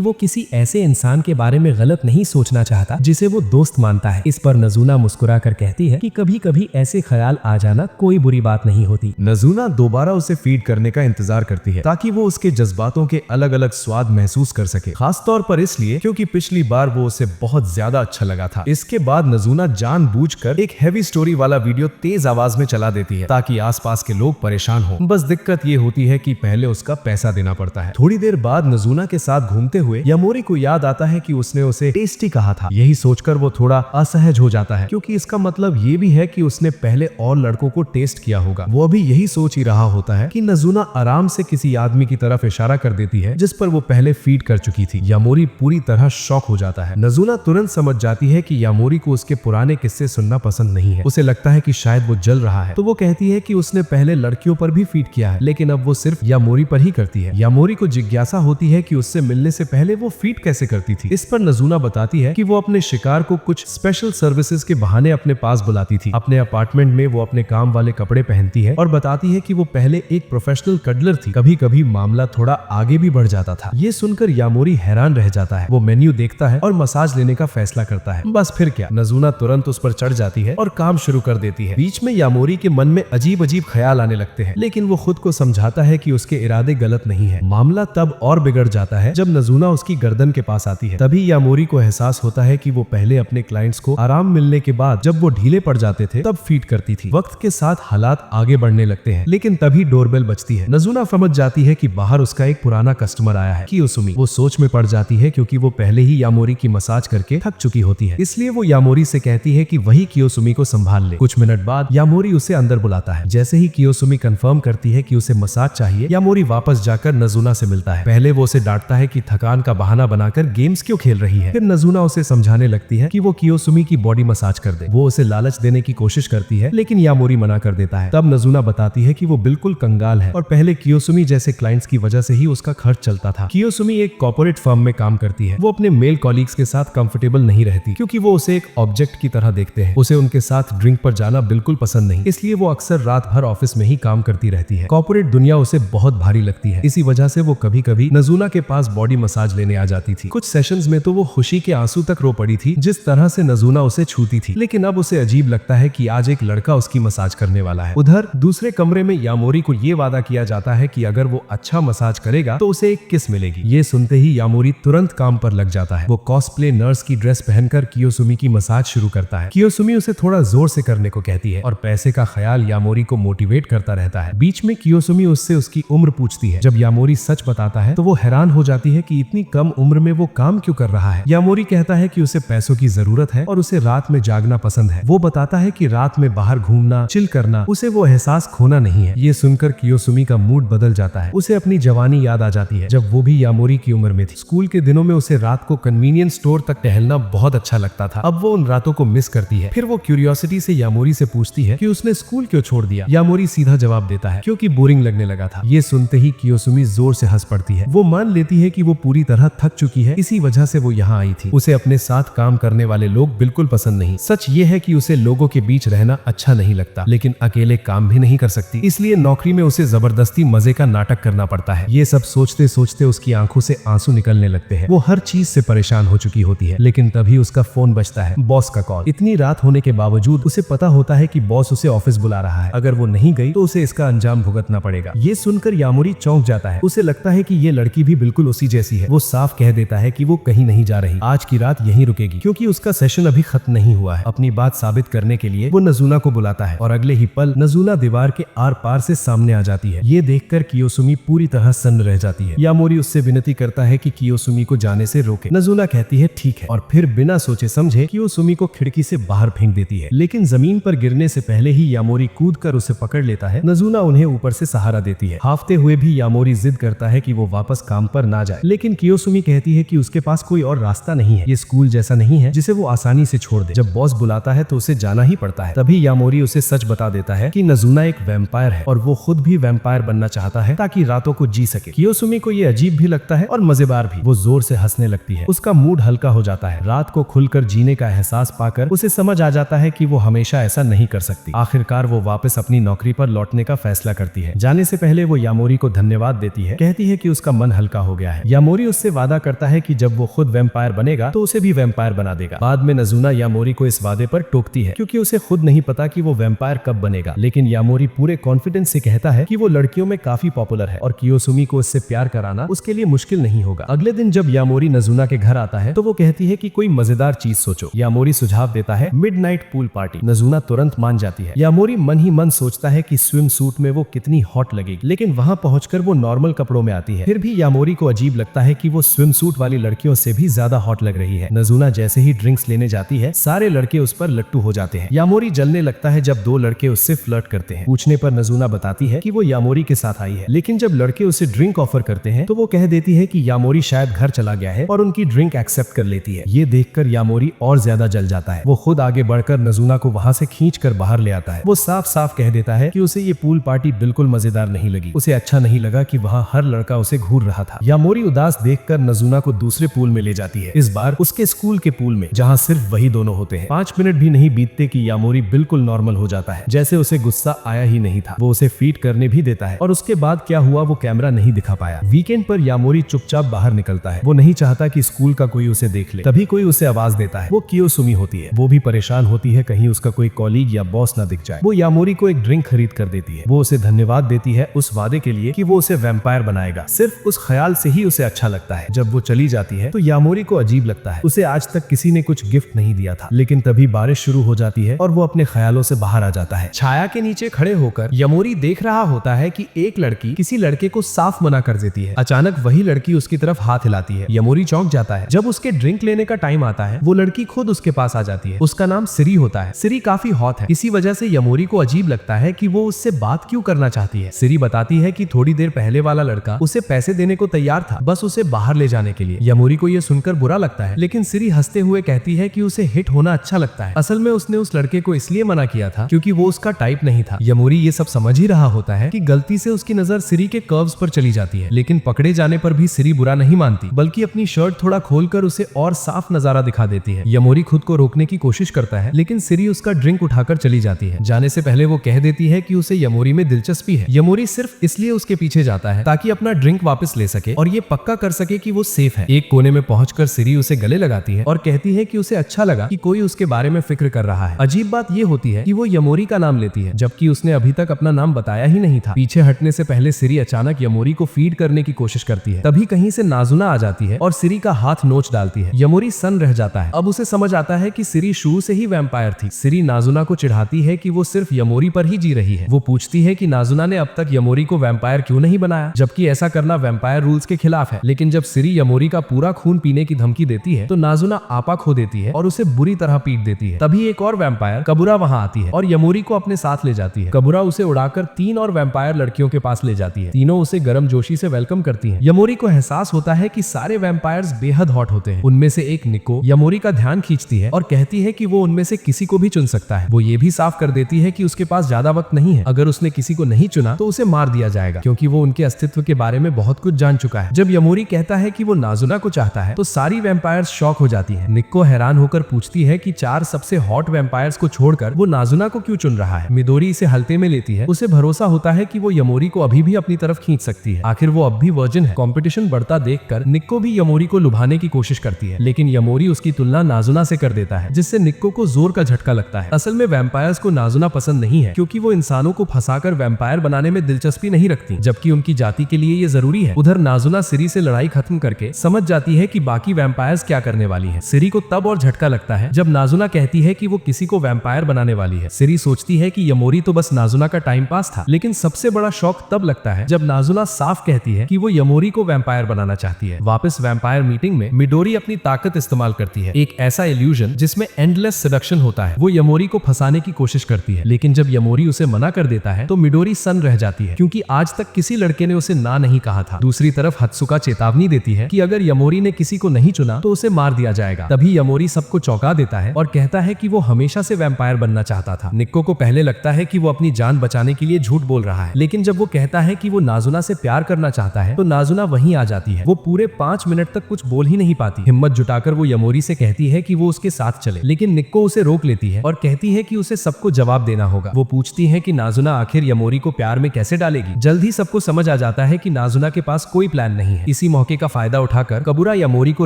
वो किसी ऐसे इंसान के बारे में गलत नहीं सोचना चाहता जिसे वो दोस्त मानता है। इस पर नजूना मुस्कुरा कर कहती है कि कभी कभी ऐसे ख्याल आ जाना कोई बुरी बात नहीं होती। नजूना दोबारा उसे फीड करने का इंतजार करती है ताकि वो उसके जज्बातों के अलग अलग स्वाद महसूस कर सके, खास तौर पर इसलिए क्योंकि पिछली बार वो उसे बहुत ज्यादा अच्छा लगा था। इसके बाद नजूना जानबूझकर एक हैवी स्टोरी वाला वीडियो तेज आवाज में चला देती है ताकि आसपास के लोग परेशान हो। बस दिक्कत ये होती है कि पहले उसका पैसा देना पड़ता है। थोड़ी देर बाद नजूना के साथ घूमते हुए यामोरी को याद आता है कि उसने उसे टेस्टी कहा था। यही सोचकर वो थोड़ा असहज हो जाता है क्योंकि इसका मतलब ये भी है कि उसने पहले और लड़कों को टेस्ट किया होगा। वो अभी यही सोच ही रहा होता है कि नजूना आराम से किसी आदमी की तरफ इशारा कर देती है जिस पर वो पहले फीड कर चुकी थी। यामोरी पूरी तरह शॉक हो जाता है। नजूना तुरंत समझ जाती है कि यामोरी को उसके पुराने किस्से सुनना पसंद नहीं है। उसे लगता है कि शायद वो जल रहा है, तो वो कहती है कि उसने पहले लड़कियों पर भी फीड किया है लेकिन अब वो सिर्फ यामोरी पर ही करती है। यामोरी को जिज्ञासा होती है कि उससे मिलने से पहले वो फीड कैसे करती थी। इस पर नजूना बताती है कि वो अपने शिकार को कुछ स्पेशल सर्विसेज के बहाने अपने पास बुलाती थी। अपने अपार्टमेंट में वो अपने काम वाले कपड़े पहनती है और बताती है कि वो पहले एक प्रोफेशनल कडलर थी। कभी कभी मामला थोड़ा आगे भी बढ़ जाता था। ये सुनकर यामोरी हैरान रह जाता है। वो मेन्यू देखता है और मसाज लेने का फैसला करता है। बस फिर क्या, नजूना तुरंत उस पर चढ़ जाती है और काम शुरू कर देती है। बीच में यामोरी के मन में अजीब अजीब ख्याल आने लगते हैं लेकिन वो खुद को समझाता है कि उसके इरादे गलत नहीं है। मामला तब और बिगड़ जाता है जब नजूना उसकी गर्दन के पास आती है। तभी यामोरी को एहसास होता है कि वो पहले अपने क्लाइंट्स को आराम मिलने के बाद जब वो ढीले पड़ जाते थे तब फीड करती थी। वक्त के साथ हालात आगे बढ़ने लगते हैं लेकिन तभी डोरबेल बजती है। नजूना समझ जाती है कि बाहर उसका एक पुराना कस्टमर आया है, कियोसुमी। वो सोच में पड़ जाती है क्योंकि वो पहले ही यामोरी की मसाज करके थक चुकी होती है। इसलिए वो यामोरी से कहती है कि वही कियोसुमी को संभाल ले। कुछ मिनट बाद यामोरी उसे अंदर बुलाता है। जैसे ही कियोसुमी कंफर्म करती है कि उसे मसाज चाहिए, यामोरी वापस जाकर नजूना से मिलता है। पहले वो उसे डांटता है कि थकान का बहाना बनाकर गेम्स क्यों खेल रही है। फिर नजूना उसे समझाने लगती है कि वो कियोसुमी की बॉडी मसाज कर दे। वो उसे लालच देने की कोशिश करती है लेकिन यामोरी मना कर देता है। तब नजूना बताती है कि वो बिल्कुल कंगाल है और पहले कियोसुमी जैसे क्लाइंट्स की वजह से ही उसका खर्च चलता था। कियोसुमी एक कॉर्पोरेट फर्म में काम करती है। वो अपने मेल कॉलीग्स के साथ कंफर्टेबल नहीं रहती क्योंकि वो उसे एक ऑब्जेक्ट की तरह देखते हैं। उसे उनके साथ ड्रिंक पर जाना बिल्कुल पसंद नहीं, इसलिए वो अक्सर रात भर ऑफिस में ही काम करती रहती है। कॉर्पोरेट दुनिया उसे बहुत भारी लगती है। इसी वजह से वो कभी कभी नजूना के पास बॉडी मसाज लेने आ जाती थी। कुछ सेशंस में तो वो खुशी के आंसू तक रो पड़ी थी जिस तरह से नजूना उसे छूती थी। लेकिन अब उसे अजीब लगता है कि आज एक लड़का उसकी मसाज करने वाला है। उधर दूसरे कमरे में यामोरी को ये वादा किया जाता है कि अगर वो अच्छा मसाज करेगा तो उसे एक किस मिलेगी। ये सुनते ही यामोरी तुरंत काम पर लग जाता है। वो कॉस्प्ले नर्स की ड्रेस पहनकर कियोसुमी की मसाज शुरू करता है। कियोसुमी उसे थोड़ा जोर से करने को कहती है और पैसे का ख्याल यामोरी को मोटिवेट करता रहता है। बीच में कियोसुमी उससे उसकी उम्र पूछती है। जब यामोरी सच बताता है तो वो हैरान हो जाती है कि इतनी कम उम्र में वो काम क्यों कर रहा है। यामोरी कहता है कि उसे पैसों की जरूरत है और उसे रात में जागना पसंद है। वो बताता है कि रात में बाहर घूमना, चिल करना, उसे वो एहसास खोना नहीं है। ये सुनकर कियोसुमी का मूड बदल जाता है। उसे अपनी जवानी याद आ जाती है जब वो भी यामोरी की उम्र में थी। स्कूल के दिनों में उसे रात को कन्वीनियंस स्टोर तक टहलना बहुत अच्छा लगता था। अब वो उन रातों को मिस करती है। फिर वो क्यूरियोसिटी से यामोरी से पूछती है कि उसने स्कूल क्यों छोड़ दिया। यामोरी सीधा जवाब देता है क्योंकि बोरिंग लगने लगा था। ये सुनते ही कियोसुमी जोर से हंस पड़ती है। वो मान लेती है कि वो पूरी तरह थक चुकी है, इसी वजह से वो यहाँ आई थी। उसे अपने साथ काम करने वाले लोग बिल्कुल पसंद नहीं। सच ये है कि उसे लोगों के बीच रहना अच्छा नहीं लगता लेकिन अकेले काम भी नहीं कर सकती, इसलिए नौकरी में उसे जबरदस्ती मजे का नाटक करना पड़ता है। ये सब सोचते सोचते उसकी आंखों से आंसू निकलने लगते हैं। वो हर चीज से परेशान हो चुकी होती है लेकिन तभी उसका फोन बजता है, बॉस का कॉल। इतनी रात होने के बावजूद उसे पता होता है कि बॉस उसे ऑफिस बुला रहा है। अगर वो नहीं गई तो उसे इसका अंजाम भुगतना पड़ेगा। ये सुनकर यामोरी चौंक जाता है। उसे लगता है कि ये लड़की भी बिल्कुल उसी जैसी है। वो साफ कह देता है कि वो कहीं नहीं जा रही, आज की रात यहीं रुकेगी क्योंकि उसका सेशन अभी खत्म नहीं हुआ है। अपनी बात साबित करने के लिए वो नजूना को बुलाता है और अगले ही पल नजूना दीवार के आर पार से सामने आ जाती है। ये देखकर कियोसुमी पूरी तरह सन्न रह जाती है। यामोरी उससे विनती करता है कि कियोसुमी को जाने से रोके। नजूना कहती है ठीक है और फिर बिना सोचे समझे कियोसुमी को खिड़की से बाहर फेंक देती है। लेकिन जमीन पर गिरने से पहले ही यामोरी कूदकर उसे पकड़ लेता है। नजूना उन्हें ऊपर से सहारा देती है। हाफते हुए भी यामोरी जिद करता है कि वो वापस काम पर ना जाए लेकिन कियोसुमी कहती है कि उसके पास कोई और रास्ता नहीं है। ये स्कूल जैसा नहीं है जिसे वो आसानी से छोड़ दे। जब बॉस बुलाता है तो उसे जाना ही पड़ता है। तभी यामोरी उसे सच बता देता है कि नजूना एक वैम्पायर है और वो खुद भी वैम्पायर बनना चाहता है ताकि रातों को जी सके। कियोसुमी को ये अजीब भी लगता है और मजेदार भी। वो जोर से हंसने लगती है। उसका मूड हल्का हो जाता है। रात को खुलकर जीने का एहसास पाकर उसे समझ आ जाता है कि वो हमेशा ऐसा नहीं कर सकती। आखिरकार वो वापस अपनी नौकरी पर लौटने का फैसला करती है। जाने से पहले वो यामोरी को धन्यवाद देती है, कहती है कि उसका मन हल्का हो गया है। यामोरी उससे वादा करता है कि जब वो खुद वैम्पायर बनेगा तो उसे भी वैम्पायर बना देगा। बाद में नजुना यामोरी को इस वादे पर टोकती है क्योंकि उसे खुद नहीं पता कि वो वैम्पायर कब बनेगा, लेकिन यामोरी पूरे कॉन्फिडेंस से कहता है कि वो लड़कियों में काफी पॉपुलर है और कियोसुमी को उससे प्यार कराना उसके लिए मुश्किल नहीं होगा। अगले दिन जब यामोरी नजुना के घर आता है तो वो कहती है कि कोई मजेदार चीज सोचो। यामोरी सुझाव देता है मिडनाइट पूल पार्टी। नजुना तुरंत मान जाती है। यामोरी मन ही मन सोचता है कि स्विम सूट में वो कितनी हॉट लगेगी, लेकिन वहां पहुंचकर वो नॉर्मल कपड़ों में आती है। फिर भी यामोरी को अजीब लगता है कि वो स्विम सूट वाली लड़कियों से भी ज्यादा हॉट लग रही है। नजुना जैसे ही ड्रिंक्स लेने जाती है सारे लड़के उस पर लट्टू हो जाते हैं। यामोरी जलने लगता है जब दो लड़के उससे फ्लर्ट करते हैं। पूछने पर नजुना बताती है कि वो यामोरी के साथ आई है, लेकिन जब लड़के उसे ड्रिंक ऑफर करते हैं तो वो कह देती है कि यामोरी शायद घर चला गया है और उनकी ड्रिंक एक्सेप्ट कर लेती है। ये देखकर यामोरी और ज्यादा जल जाता है। वो खुद आगे बढ़कर नजुना को वहां से खींचकर बाहर ले आता है। वो साफ साफ कह देता है कि उसे ये पूल पार्टी बिल्कुल मजेदार नहीं लगी। उसे अच्छा नहीं लगा कि वहां हर लड़का उसे घूर रहा था। यामोरी उदास देखकर नजुना को दूसरे पूल में ले जाती है, इस बार उसके स्कूल के पूल में, जहां सिर्फ वही दोनों होते हैं। 5 मिनट भी नहीं बीतते कि यामोरी बिल्कुल नॉर्मल हो जाता है, जैसे उसे गुस्सा आया ही नहीं था। वो उसे फीड करने भी देता है और उसके बाद क्या हुआ वो कैमरा नहीं दिखा पाया। वीकेंड पर यामोरी चुपचाप बाहर निकलता है। वो नहीं चाहता कि स्कूल का कोई उसे देख ले। तभी कोई उसे आवाज देता है। वो कियोसुमी होती है। वो भी परेशान होती है कहीं उसका कोई कॉलीग या बॉस ना दिख जाए। वो यामोरी को एक ड्रिंक खरीद कर देती है। वो उसे धन्यवाद देती है उस वादे के लिए कि वो उसे वैम्पायर बनाएगा। सिर्फ उस ख्याल से ही उसे अच्छा लगता है। जब वो चली जाती है तो यामोरी को अजीब लगता है। उसे आज तक किसी ने कुछ गिफ्ट नहीं दिया था, लेकिन तभी बारिश शुरू हो जाती है और वो अपने ख्यालों से बाहर आ जाता है। छाया के नीचे खड़े होकर यामोरी देख रहा होता है कि एक लड़की किसी लड़के को साफ मना कर देती है। अचानक वही लड़की उसकी तरफ हाथ हिलाती है। यामोरी चौंक जाता है। जब उसके ड्रिंक लेने का टाइम आता है वो लड़की खुद उसके पास आ जाती है। उसका नाम सिरी होता है। सिरी काफी हॉट है। इसी वजह से यामोरी को अजीब लगता है कि वो उससे बात क्यों करना चाहती है। सिरी बताती है कि थोड़ी देर पहले वाला लड़का उसे पैसे देने को तैयार था, बस उसे बाहर ले जाने के लिए। यामोरी को यह सुनकर बुरा लगता है, लेकिन सिरी हंसते हुए कहती है कि उसे हिट होना अच्छा लगता है। असल में उसने उस लड़के को इसलिए मना किया था क्योंकि वो उसका टाइप नहीं था। यामोरी ये सब समझ ही रहा होता है कि गलती से उसकी नजर सिरी के कर्व्स पर चली जाती है, लेकिन पकड़े जाने पर भी सिरी बुरा नहीं मानती, बल्कि अपनी शर्ट थोड़ा खोलकर उसे और साफ नजारा दिखा देती है। यामोरी खुद को रोकने की कोशिश करता है, लेकिन सिरी उसका ड्रिंक उठाकर चली जाती है। जाने से पहले वो कह देती है कि उसे यामोरी में दिलचस्पी है। यामोरी सिर्फ इसलिए उसके पीछे जाता है ताकि अपना ड्रिंक वापस ले सके और ये पक्का कर सके कि वो सेफ है। एक कोने में पहुंचकर सिरी उसे गले लगाती है और कहती है कि उसे अच्छा लगा कि कोई उसके बारे में फिक्र कर रहा है। अजीब बात ये होती है कि वो यामोरी का नाम लेती है, जबकि उसने अभी तक अपना नाम बताया ही नहीं था। पीछे हटने से पहले सिरी अचानक यामोरी को फीड करने की कोशिश करती है। तभी कहीं से नाजुना आ जाती है और सिरी का हाथ नोच डालती है। यामोरी सन्न रह जाता है। अब उसे समझ आता है कि सिरी शुरू से ही वैम्पायर थी। सिरी नाजुना को चिढ़ाती है कि वो सिर्फ यामोरी पर ही जी रही है। वो पूछती है कि नाजुना ने अब तक यामोरी को वैम्पायर क्यों नहीं बनाया, जबकि ऐसा करना वैम्पायर रूल्स के खिलाफ है। लेकिन जब सिरी यामोरी का पूरा खून पीने की धमकी देती है तो नाजुना आपा खो देती है और उसे बुरी तरह पीट देती है। तभी एक और वैम्पायर कबुरा वहां आती है और यामोरी को अपने साथ ले जाती है। कबुरा उसे उड़ाकर 3 और वैम्पायर लड़कियों के पास ले जाती है। तीनों उसे गर्मजोशी से वेलकम करती हैं। यामोरी को एहसास होता है कि सारे वैम्पायर्स बेहद हॉट होते हैं। उनमें से एक निको यामोरी का ध्यान खींचती है और कहती है कि वो उनमें से किसी को भी चुन सकता है। वो ये भी साफ कर देती है कि उसके पास ज्यादा वक्त नहीं है। अगर उसने किसी को नहीं चुना तो उसे मार दिया जाएगा, क्योंकि वो उनके अस्तित्व के बारे में बहुत कुछ जान चुका है। जब यामोरी कहता है कि वो नाजुना को चाहता है तो सारी वैम्पायर्स शॉक हो जाती हैं। निको हैरान होकर पूछती है कि 4 सबसे हॉट वैम्पायर्स को छोड़कर वो नाजुना को क्यों चुन रहा है। मिदोरी इसे हल्के में लेती है। उसे भरोसा होता है कि वो यामोरी को अभी भी अपनी तरफ खींच सकती है। आखिर वो अब भी वर्जिन है। कंपटीशन बढ़ता देखकर निको भी यामोरी को लुभाने की कोशिश करती है, लेकिन यामोरी उसकी तुलना नाजुना से कर देता है, जिससे निको को जोर का झटका लगता है। असल में वैम्पायर्स को नाजुना पसंद नहीं है, क्योंकि वो इंसानों को फंसाकर वैम्पायर बनाने में दिलचस्पी नहीं रखती, जबकि उनकी जाति के लिए ये जरूरी है। उधर नाजुना सिरी से लड़ाई खत्म करके समझ जाती है कि बाकी वैम्पायर्स क्या करने वाली हैं। सिरी को तब और झटका लगता है जब नाजुना कहती है कि वो किसी को वैम्पायर बनाने वाली है। सिरी सोचती है कि यामोरी तो बस नाजुना का टाइम पास था, लेकिन सबसे बड़ा शौक तब लगता है जब नाजुना साफ कहती है कि वो यामोरी को वैम्पायर बनाना चाहती है। वापस वैम्पायर मीटिंग में मिडोरी अपनी ताकत इस्तेमाल करती है, एक ऐसा इल्यूजन जिसमें एंडलेस सेडक्शन होता है। वो यामोरी को फंसाने की कोशिश करती है, लेकिन जब यामोरी उसे मना कर देता है तो मिडोरी सन्न रह जाती है, क्योंकि आज तक किसी लड़के ने उसे ना नहीं कहा था। दूसरी तरफ हत्सुका चेतावनी देती है कि अगर यामोरी ने किसी को नहीं चुना तो उसे मार दिया जाएगा। तभी यामोरी सबको चौंका देता है और कहता है कि वो हमेशा से वैम्पायर बनना चाहता था। निक्को को पहले लगता है कि वो अपनी जान बचाने के लिए झूठ बोल रहा है, लेकिन जब वो कहता है कि वो नाजुना से प्यार करना चाहता है तो नाजुना वहीं आ जाती है। वो पूरे 5 मिनट तक कुछ बोल ही नहीं पाती। हिम्मत जुटाकर वो यामोरी से कहती है कि वो उसके साथ चले, लेकिन निक्को उसे रोक लेती है और कहती है कि उसे सबको जवाब देना होगा। वो पूछती है कि नाजुना आखिर यामोरी को प्यार में कैसे डालेगी। जल्द ही सबको समझ आ जाता है कि नाजुना के पास कोई प्लान नहीं है। इसी मौके का फायदा उठाकर कबूरा यामोरी को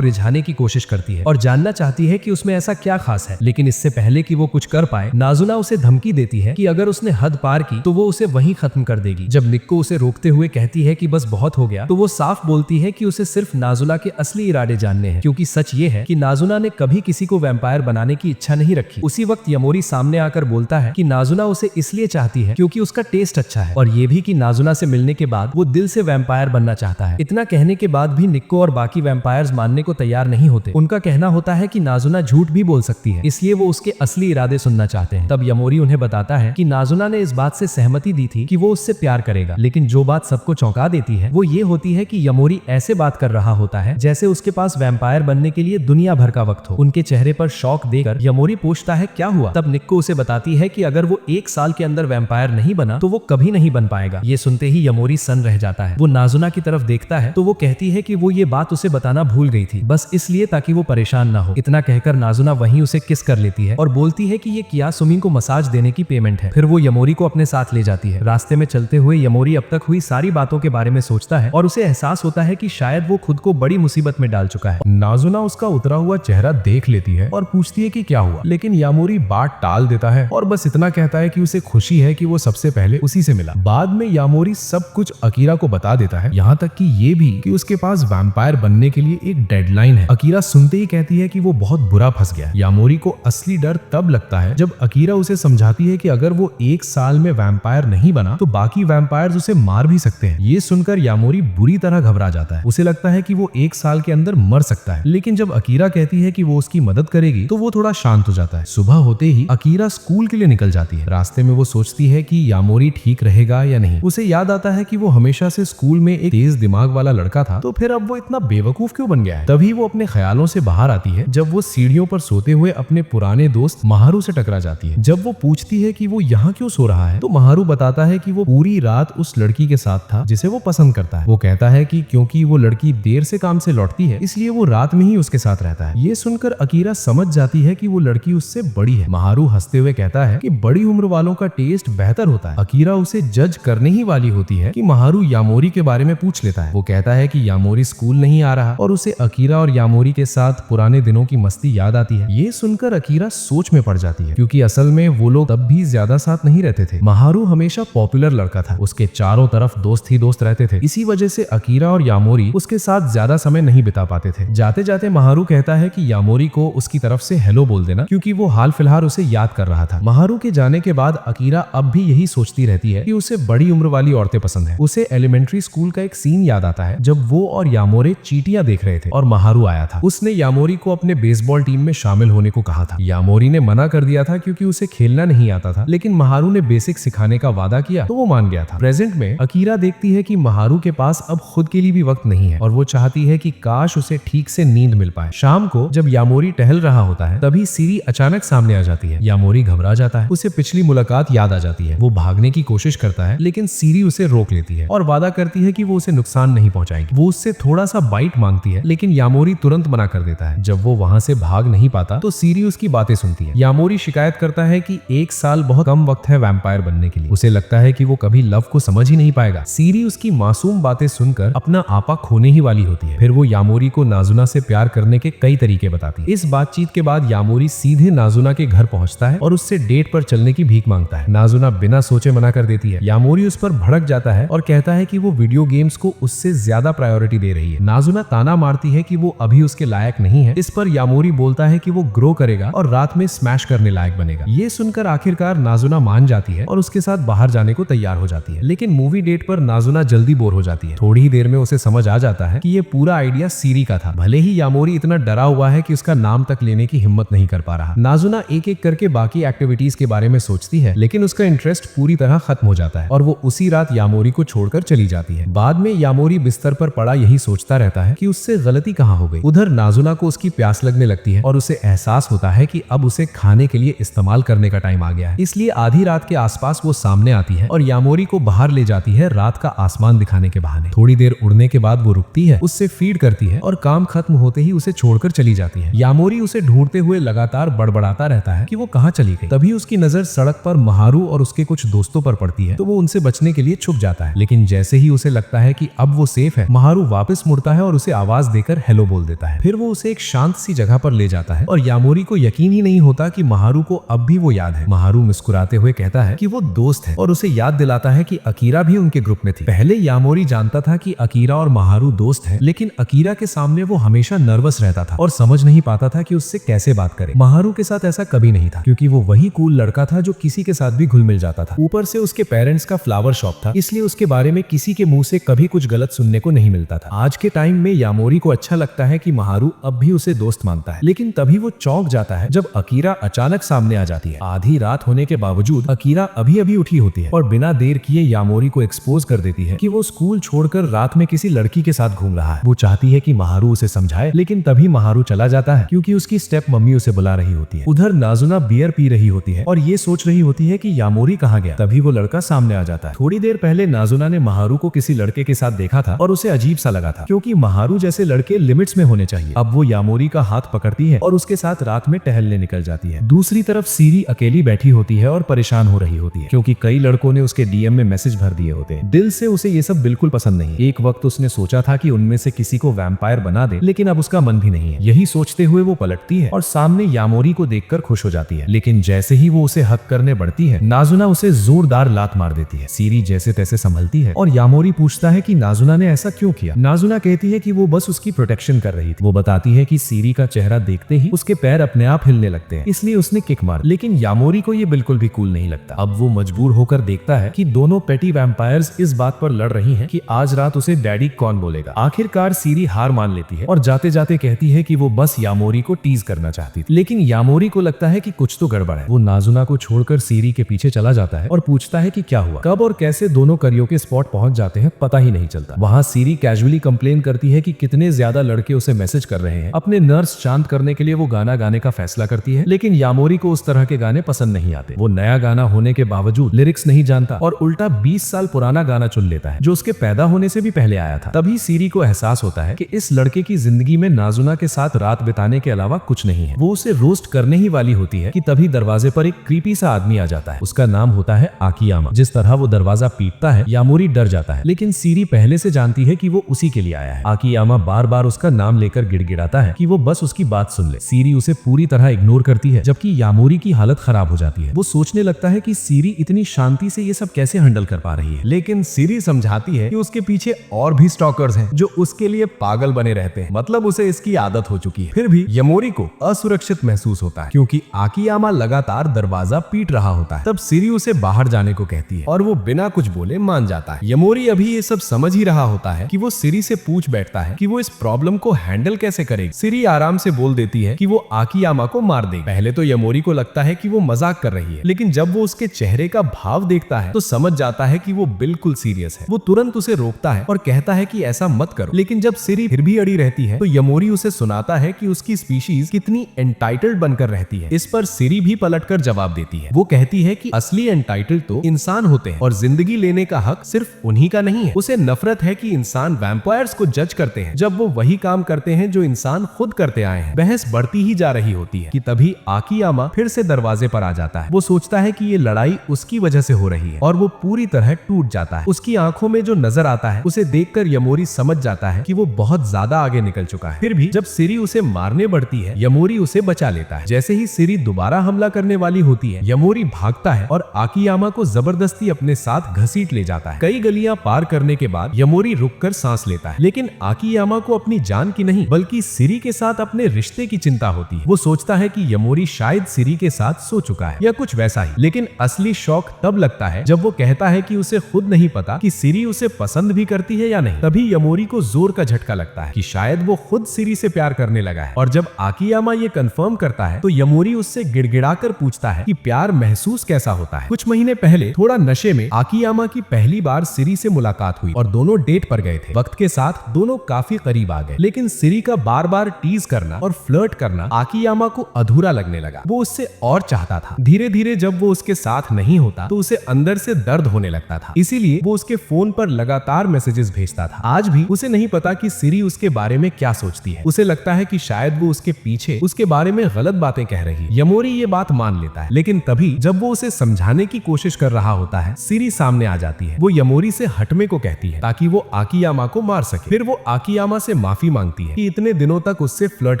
रिझाने की कोशिश करती है और जानना चाहती है कि उसमें ऐसा क्या खास है। लेकिन इससे पहले कि वो कुछ कर पाए, नाजुना उसे धमकी देती है कि अगर उसने हद पार की तो वो उसे वहीं खत्म कर देगी। जब निक्को उसे रोकते हुए कहती है कि बस बहुत हो गया, तो वो साफ बोलती है कि उसे सिर्फ नाजुना के असली इरादे जानने हैं, क्योंकि सच ये है कि नाजुना ने कभी किसी को वैम्पायर बनाने की इच्छा नहीं रखी। उसी वक्त यामोरी सामने आकर बोलता है कि नाजुना उसे इसलिए चाहती है क्योंकि उसका टेस्ट अच्छा है, और ये भी कि नाजुना से मिलने के बाद वो दिल से वैम्पायर बनना चाहता है। इतना कहने के बाद भी निक्को और बाकी वैम्पायर्स मानने को तैयार नहीं होते। उनका कहना होता है कि नाजुना झूठ भी बोल सकती है, इसलिए वो उसके असली इरादे सुनना चाहते हैं। तब यामोरी उन्हें बताता है कि नाजुना ने इस बात से सहमति दी थी कि वो उससे प्यार करेगा, लेकिन जो बात सबको चौंका देती है वो ये होती है कि यामोरी ऐसे बात कर रहा होता है जैसे उसके पास वैम्पायर बनने के लिए दुनिया भर का वक्त हो। उनके चेहरे पर शौक देकर यामोरी पूछता है क्या हुआ। तब निक्को उसे बताती है कि अगर वो 1 साल के अंदर वैम्पायर नहीं बना तो वो कभी नहीं बन पाएगा। ये सुनते ही यामोरी सन रह जाता है। वो नाजुना की तरफ देखता है तो वो कहती है कि वो ये बात उसे बताना भूल गई थी, बस इसलिए ताकि वो परेशान ना हो। इतना कहकर नाजुना वहीं उसे किस कर लेती है और बोलती है कि ये कियासुमी को मसाज देने की पेमेंट है। फिर वो यामोरी को अपने साथ ले जाती है। रास्ते में चलते हुए यामोरी अब तक हुई सारी बातों के बारे में सोचता है और उसे एहसास होता है कि शायद वो खुद को बड़ी मुसीबत में डाल चुका है। नाजुना उसका उतरा हुआ चेहरा देख लेती है और पूछती है कि क्या हुआ, लेकिन यामोरी बात टाल देता है और बस इतना कहता है कि उसे खुशी है कि वो सबसे पहले उसी से मिला। बाद में यामोरी सब कुछ अकीरा को बता देता है, यहाँ तक कि ये भी कि उसके पास वैम्पायर बनने के लिए एक डेडलाइन है। अकीरा सुनते ही कहती है कि वो बहुत बुरा फंस गया। यामोरी को असली डर तब लगता है जब अकीरा उसे समझाती है कि अगर वो 1 साल में वैम्पायर नहीं बना तो बाकी वैम्पायर्स उसे मार भी सकते हैं। ये सुनकर यामोरी बुरी तरह घबरा जाता है। उसे लगता है कि वो 1 साल के अंदर मर सकता है, लेकिन जब अकीरा कहती है कि वो उसकी मदद करेगी तो वो थोड़ा शांत हो जाता है। सुबह होते ही अकीरा स्कूल के लिए निकल जाती है। रास्ते में वो सोचती है कि यामोरी ठीक रहेगा या नहीं। उसे याद आता है कि वो हमेशा से स्कूल में एक तेज दिमाग वाला लड़का था, तो फिर अब वो इतना बेवकूफ क्यों बन गया है। तभी वो अपने ख्यालों से बाहर आती है जब वो सीढ़ियों पर सोते हुए अपने पुराने दोस्त महारू से टकरा जाती है। जब वो पूछती है कि वो यहाँ क्यों सो रहा है तो महारू बताता है कि वो पूरी रात उस लड़की के साथ था जिसे वो पसंद करता है। वो कहता है कि क्योंकि वो लड़की देर से काम से लौटती है इसलिए वो रात में ही उसके साथ रहता है। ये सुनकर अकीरा समझ जाती है कि वो लड़की उससे बड़ी है। महारू हंसते हुए कहता है कि बड़ी उम्र वालों का टेस्ट बेहतर होता है। अकीरा उसे जज करने ही वाली होती है कि महारू यामोरी के बारे में पूछ लेता है। वो कहता है कि यामोरी स्कूल नहीं आ रहा और उसे अकीरा और यामोरी के साथ पुराने दिनों की मस्ती याद आती है। ये सुनकर अकीरा सोच में पड़ जाती है, क्योंकि असल में वो लोग तब भी ज्यादा साथ नहीं रहते थे। महारू हमेशा पॉपुलर लड़का था, उसके चारों तरफ दोस्त ही दोस्त रहते थे। इसी वजह से अकीरा और यामोरी उसके साथ ज्यादा समय नहीं बिता पाते थे। जाते जाते महारू कहता है कि यामोरी को उसकी तरफ से हेलो बोल देना, क्योंकि वो हाल फिलहाल उसे याद कर रहा था। महारू के जाने के बाद अकीरा अब भी यही सोचती रहती है कि उसे बड़ी उम्र वाली औरतें पसंद है। उसे एलिमेंट्री स्कूल का एक सीन याद आता है जब वो और यामोरी चींटियां देख रहे थे और महारू आया था। उसने यामोरी को अपने बेसबॉल टीम में शामिल होने को कहा था। यामोरी ने मना कर दिया था क्योंकि उसे खेलना नहीं आता था, लेकिन महारू ने बेसिक सिखाने का वादा किया तो वो मान गया था। प्रेजेंट में अकीरा देखती है कि महारू के पास अब खुद के लिए भी वक्त नहीं है और वो चाहती है कि काश उसे ठीक से नींद मिल पाए। शाम को जब यामोरी टहल रहा होता है तभी सीरी अचानक सामने आ जाती है। यामोरी घबरा जाता है, उसे पिछली मुलाकात याद आ जाती है। वो भागने की कोशिश करता है लेकिन सीरी उसे रोक लेती है और वादा करती है कि वो उसे नुकसान नहीं पहुंचाएगी। वो उससे थोड़ा सा बाइट मांगती है लेकिन यामोरी तुरंत मना कर देता है। जब वो वहां से भाग नहीं पाता तो सीरी उसकी बातें सुनती है। यामोरी शिकायत करता है कि 1 साल बहुत कम वक्त है वैम्पायर बनने के लिए। उसे लगता है कि वो कभी लव को समझ ही नहीं पाएगा। सीरी उसकी मासूम बातें सुनकर अपना आपा खोने ही वाली होती है। फिर वो यामोरी को नाजुना से प्यार करने के कई तरीके बताती है। इस बातचीत के बाद यामोरी सीधे नाजुना के घर पहुंचता है और उससे डेट पर चलने की भीख मांगता है। नाजुना बिना सोचे मना कर देती है। यामोरी उस पर भड़क जाता है और कहता है कि वो वीडियो गेम्स को उससे ज्यादा प्रायोरिटी दे रही है। नाजुना ताना मारती है कि वो अभी उसके लायक नहीं है। इस पर यामोरी बोलता है कि वो ग्रो करेगा और रात में स्मैश करने लायक बनेगा। ये सुनकर आखिरकार नाजुना मान जाती है और उसके साथ बाहर जाने को तैयार हो जाती है। लेकिन मूवी डेट पर नाजुना जल्दी बोर हो जाती है। थोड़ी ही देर में उसे समझ आ जाता है कि ये पूरा आइडिया सीरी का था। भले ही यामोरी इतना डरा हुआ है कि उसका नाम तक लेने की हिम्मत नहीं कर पा रहा। नाजुना एक एक करके बाकी एक्टिविटीज के बारे में सोचती है लेकिन उसका इंटरेस्ट पूरी तरह खत्म हो जाता है और वो उसी रात यामोरी को छोड़कर चली जाती है। बाद में यामोरी बिस्तर पर पड़ा यही सोचता रहता है कि उससे गलती कहाँ हो गई। उधर नाजुना को उसकी प्यास लगने लगती है और उसे एहसास होता है कि अब उसे खाने के लिए इस्तेमाल करने का टाइम आ गया है। इसलिए आधी रात के आसपास वो सामने आती है और यामोरी को बाहर ले जाती है रात का आसमान दिखाने के बहाने। थोड़ी देर उड़ने के बाद वो रुकती है, उससे फीड करती है और काम खत्म होते ही उसे छोड़कर चली जाती है। यामोरी उसे ढूंढते हुए लगातार बड़बड़ाता रहता है कि वो कहाँ चली गई। तभी उसकी नजर सड़क पर महारू और उसके कुछ दोस्तों पर पड़ती है तो वो उनसे बचने के लिए छुप जाता है। लेकिन जैसे ही उसे लगता है कि अब वो सेफ है, महारू वापस मुड़ता है और उसे आवाज देकर हेलो बोल देता है। फिर वो उसे एक शांत सी जगह पर ले जाता है और यामोरी को यकीन ही नहीं होता कि महारू को अब भी वो याद है। महारू मुस्कुराते हुए कहता है कि वो दोस्त है और उसे याद दिलाता है कि अकीरा भी उनके ग्रुप में थी। पहले यामोरी जानता था कि अकीरा और महारू दोस्त हैं, लेकिन अकीरा के सामने वो हमेशा नर्वस रहता था और समझ नहीं पाता था कि उससे कैसे बात करे। महारू के साथ ऐसा कभी नहीं था, क्योंकि वो वही कूल लड़का था जो किसी के साथ भी घुल मिल जाता था। ऊपर से उसके पेरेंट्स का फ्लावर शॉप था, इसलिए उसके बारे में किसी के मुंह से कभी कुछ गलत सुनने को नहीं मिलता था। आज के टाइम में यामोरी को अच्छा लगता है कि महारू अब भी उसे दोस्त मानता है, लेकिन तभी वो चौंक जाता है जब अकीरा अचानक सामने आ जाती है। आधी रात होने के बावजूद अकीरा अभी अभी उठी होती है और बिना देर किए यामोरी को एक्सपोज कर देती है कि वो स्कूल छोड़कर रात में किसी लड़की के साथ घूम रहा है। वो चाहती है कि महारू उसे समझाए, लेकिन तभी महारू चला जाता है क्योंकि उसकी स्टेप मम्मी उसे बुला रही होती है। उधर नाजुना बियर पी रही होती है और ये सोच रही होती है कि यामोरी कहाँ गया। तभी वो लड़का सामने आ जाता है। थोड़ी देर पहले नाजुना ने महारू को किसी लड़के के साथ देखा था और उसे अजीब सा लगा था, क्योंकि महारू जैसे लड़के लिमिट्स में होने चाहिए। अब वो यामोरी का हाथ पकड़ती है और उसके साथ रात में टहलने निकल जाती है। दूसरी तरफ सीरी अकेली बैठी होती है और परेशान हो रही होती है, क्योंकि कई लड़कों ने उसके डीएम में मैसेज भर दिए होते हैं। दिल से उसे ये सब बिल्कुल पसंद नहीं। एक वक्त उसने सोचा था कि उनमें से किसी को वैम्पायर बना दे, लेकिन अब उसका मन भी नहीं है। यही सोचते हुए वो पलटती है और सामने यामोरी को देखकर खुश हो जाती है। लेकिन जैसे ही वो उसे हक करने बढ़ती है, नाजुना उसे जोरदार लात मार देती है। सीरी जैसे तैसे संभलती है और यामोरी पूछता है कि नाजुना ने ऐसा क्यों किया। नाजुना कहती है कि वो बस उसकी प्रोटेक्शन कर रही थी। वो बताती है कि सीरी का चेहरा देखते ही उसके पैर अपने आप हिलने लगते हैं, इसलिए उसने किक मार। लेकिन यामोरी को ये बिल्कुल भी कूल नहीं लगता। अब वो मजबूर होकर देखता है कि दोनों पेटी वैम्पायर्स इस बात पर लड़ रही हैं कि आज रात उसे डैडी कौन बोलेगा। आखिरकार सीरी हार मान लेती है और जाते जाते कहती है कि वो बस यामोरी को टीज करना चाहती थी। लेकिन यामोरी को लगता है कि कुछ तो गड़बड़ है। वो नाजुना को छोड़कर सीरी के पीछे चला जाता है और पूछता है कि क्या हुआ। कब और कैसे दोनों करियोके स्पॉट पहुंच जाते हैं पता ही नहीं चलता। वहां सीरी कैजुअली कंप्लेन करती है कि कितने ज्यादा लड़के उसे मैसेज कर रहे हैं। अपने नर्व्स शांत करने के लिए वो गाना गाने का फैसला करती है, लेकिन यामोरी को उस तरह के गाने पसंद नहीं आते। वो नया गाना होने के बावजूद लिरिक्स नहीं जानता और उल्टा 20 साल पुराना गाना चुन लेता है जो उसके पैदा होने से भी पहले आया था। तभी सीरी को एहसास होता है कि इस लड़के की जिंदगी में नाजुना के साथ रात बिताने के अलावा कुछ नहीं है। वो उसे रोस्ट करने ही वाली होती है कि तभी दरवाजे पर एक क्रीपी सा आदमी आ जाता है। उसका नाम होता है आकियामा। जिस तरह वो दरवाजा पीटता है, यामोरी डर जाता है, लेकिन सीरी पहले से जानती है कि वो उसी के लिए आया है। आकियामा बार बार उसका नाम लेकर गिड़गिड़ाता है कि वो बस उसकी बात सुन ले। सीरी उसे पूरी तरह इग्नोर करती है, जबकि यामोरी की हालत खराब हो जाती है। वो सोचने लगता है कि सीरी इतनी शांति से ये सब कैसे हैंडल कर पा रही है, लेकिन सीरी समझाती है कि उसके पीछे और भी स्टॉकर्स हैं जो उसके लिए पागल बने रहते हैं। मतलब उसे इसकी आदत हो चुकी है। फिर भी यामोरी को असुरक्षित महसूस होता है क्योंकि आकियामा लगातार दरवाजा पीट रहा होता है। तब सीरी उसे बाहर जाने को कहती है और वो बिना कुछ बोले मान जाता है। यामोरी अभी ये सब समझ ही रहा होता है कि वो सीरी से पूछ बैठता है कि वो इस प्रॉब्लम को हैंडल कैसे करेगी। सीरी आराम से बोल देती है कि वो आकियामा को मार देगी। पहले तो यामोरी को लगता है कि वो मजाक कर रही है, लेकिन जब वो उसके चेहरे का भाव देखता है तो समझ जाता है कि वो बिल्कुल सीरियस है। वो तुरंत उसे रोकता है और कहता है कि ऐसा मत करो। लेकिन जब सीरी फिर भी अड़ी रहती है तो यामोरी उसे सुनाता है कि उसकी स्पीशीज कितनी एंटाइटल्ड बनकर रहती है। इस पर सीरी भी पलटकर जवाब देती है। वो कहती है कि असली एंटाइटल्ड तो इंसान होते हैं और जिंदगी लेने का हक सिर्फ उन्हीं का नहीं है। उसे नफरत है कि इंसान वैम्पायर्स को जज करते हैं जब वो वही काम करते हैं जो इंसान खुद करते आए हैं। बहस बढ़ती ही जा रही होती है कि तभी आकियामा फिर से दरवाजे पर आ जाता है। वो सोचता है कि ये लड़ाई उसकी वजह से हो रही है और वो पूरी तरह टूट जाता है। उसकी आंखों में जो नजर आता है उसे देखकर यामोरी समझ जाता है कि वो बहुत ज्यादा आगे निकल चुका है। फिर भी जब सीरी उसे मारने बढ़ती है, यामोरी उसे बचा लेता है। जैसे ही सीरी दोबारा हमला करने वाली होती है, यामोरी भागता है और आकियामा को जबरदस्ती अपने साथ घसीट ले जाता है। कई गलियां पार करने के बाद यामोरी रुककर सांस लेता है, लेकिन आकियामा को अपनी जान की नहीं बल्कि सीरी के साथ अपने रिश्ते की चिंता होती है। वो सोचता है कि यामोरी शायद सीरी के साथ सो चुका है या कुछ वैसा ही, लेकिन असली शौक तब लगता है जब वो कहता है कि उसे खुद नहीं पता कि सीरी उसे पसंद भी करती है या नहीं। तभी यामोरी को जोर का झटका लगता है कि शायद वो खुद सीरी से प्यार करने लगा है। और जब आकियामा ये कंफर्म करता है तो यामोरी उससे गिड़गिड़ाकर पूछता है कि प्यार महसूस कैसा होता है। कुछ महीने पहले थोड़ा नशे में आकियामा की पहली बार सीरी से मुलाकात हुई और दोनों डेट पर गए थे। वक्त के साथ दोनों काफी करीब आ गए, लेकिन सीरी का बार बार टीज करना और फ्लर्ट करना आकियामा को अधूरा लगने लगा। वो उससे और चाहता था। धीरे धीरे जब वो उसके साथ नहीं होता तो उसे अंदर से दर्द होने लगता था। इसीलिए वो उसके फोन पर लगातार मैसेजेस भेजता था। आज भी उसे नहीं पता कि सीरी उसके बारे में क्या सोचती है। उसे लगता है कि शायद वो उसके पीछे उसके बारे में गलत बातें कह रही है। यामोरी ये बात मान लेता है, लेकिन तभी जब वो उसे समझाने की कोशिश कर रहा होता होता है, सिरी सामने आ जाती है। वो यमोरी से हटने को कहती है ताकि वो आकियामा को मार सके। फिर वो आकियामा से माफी मांगती है कि इतने दिनों तक उससे फ्लर्ट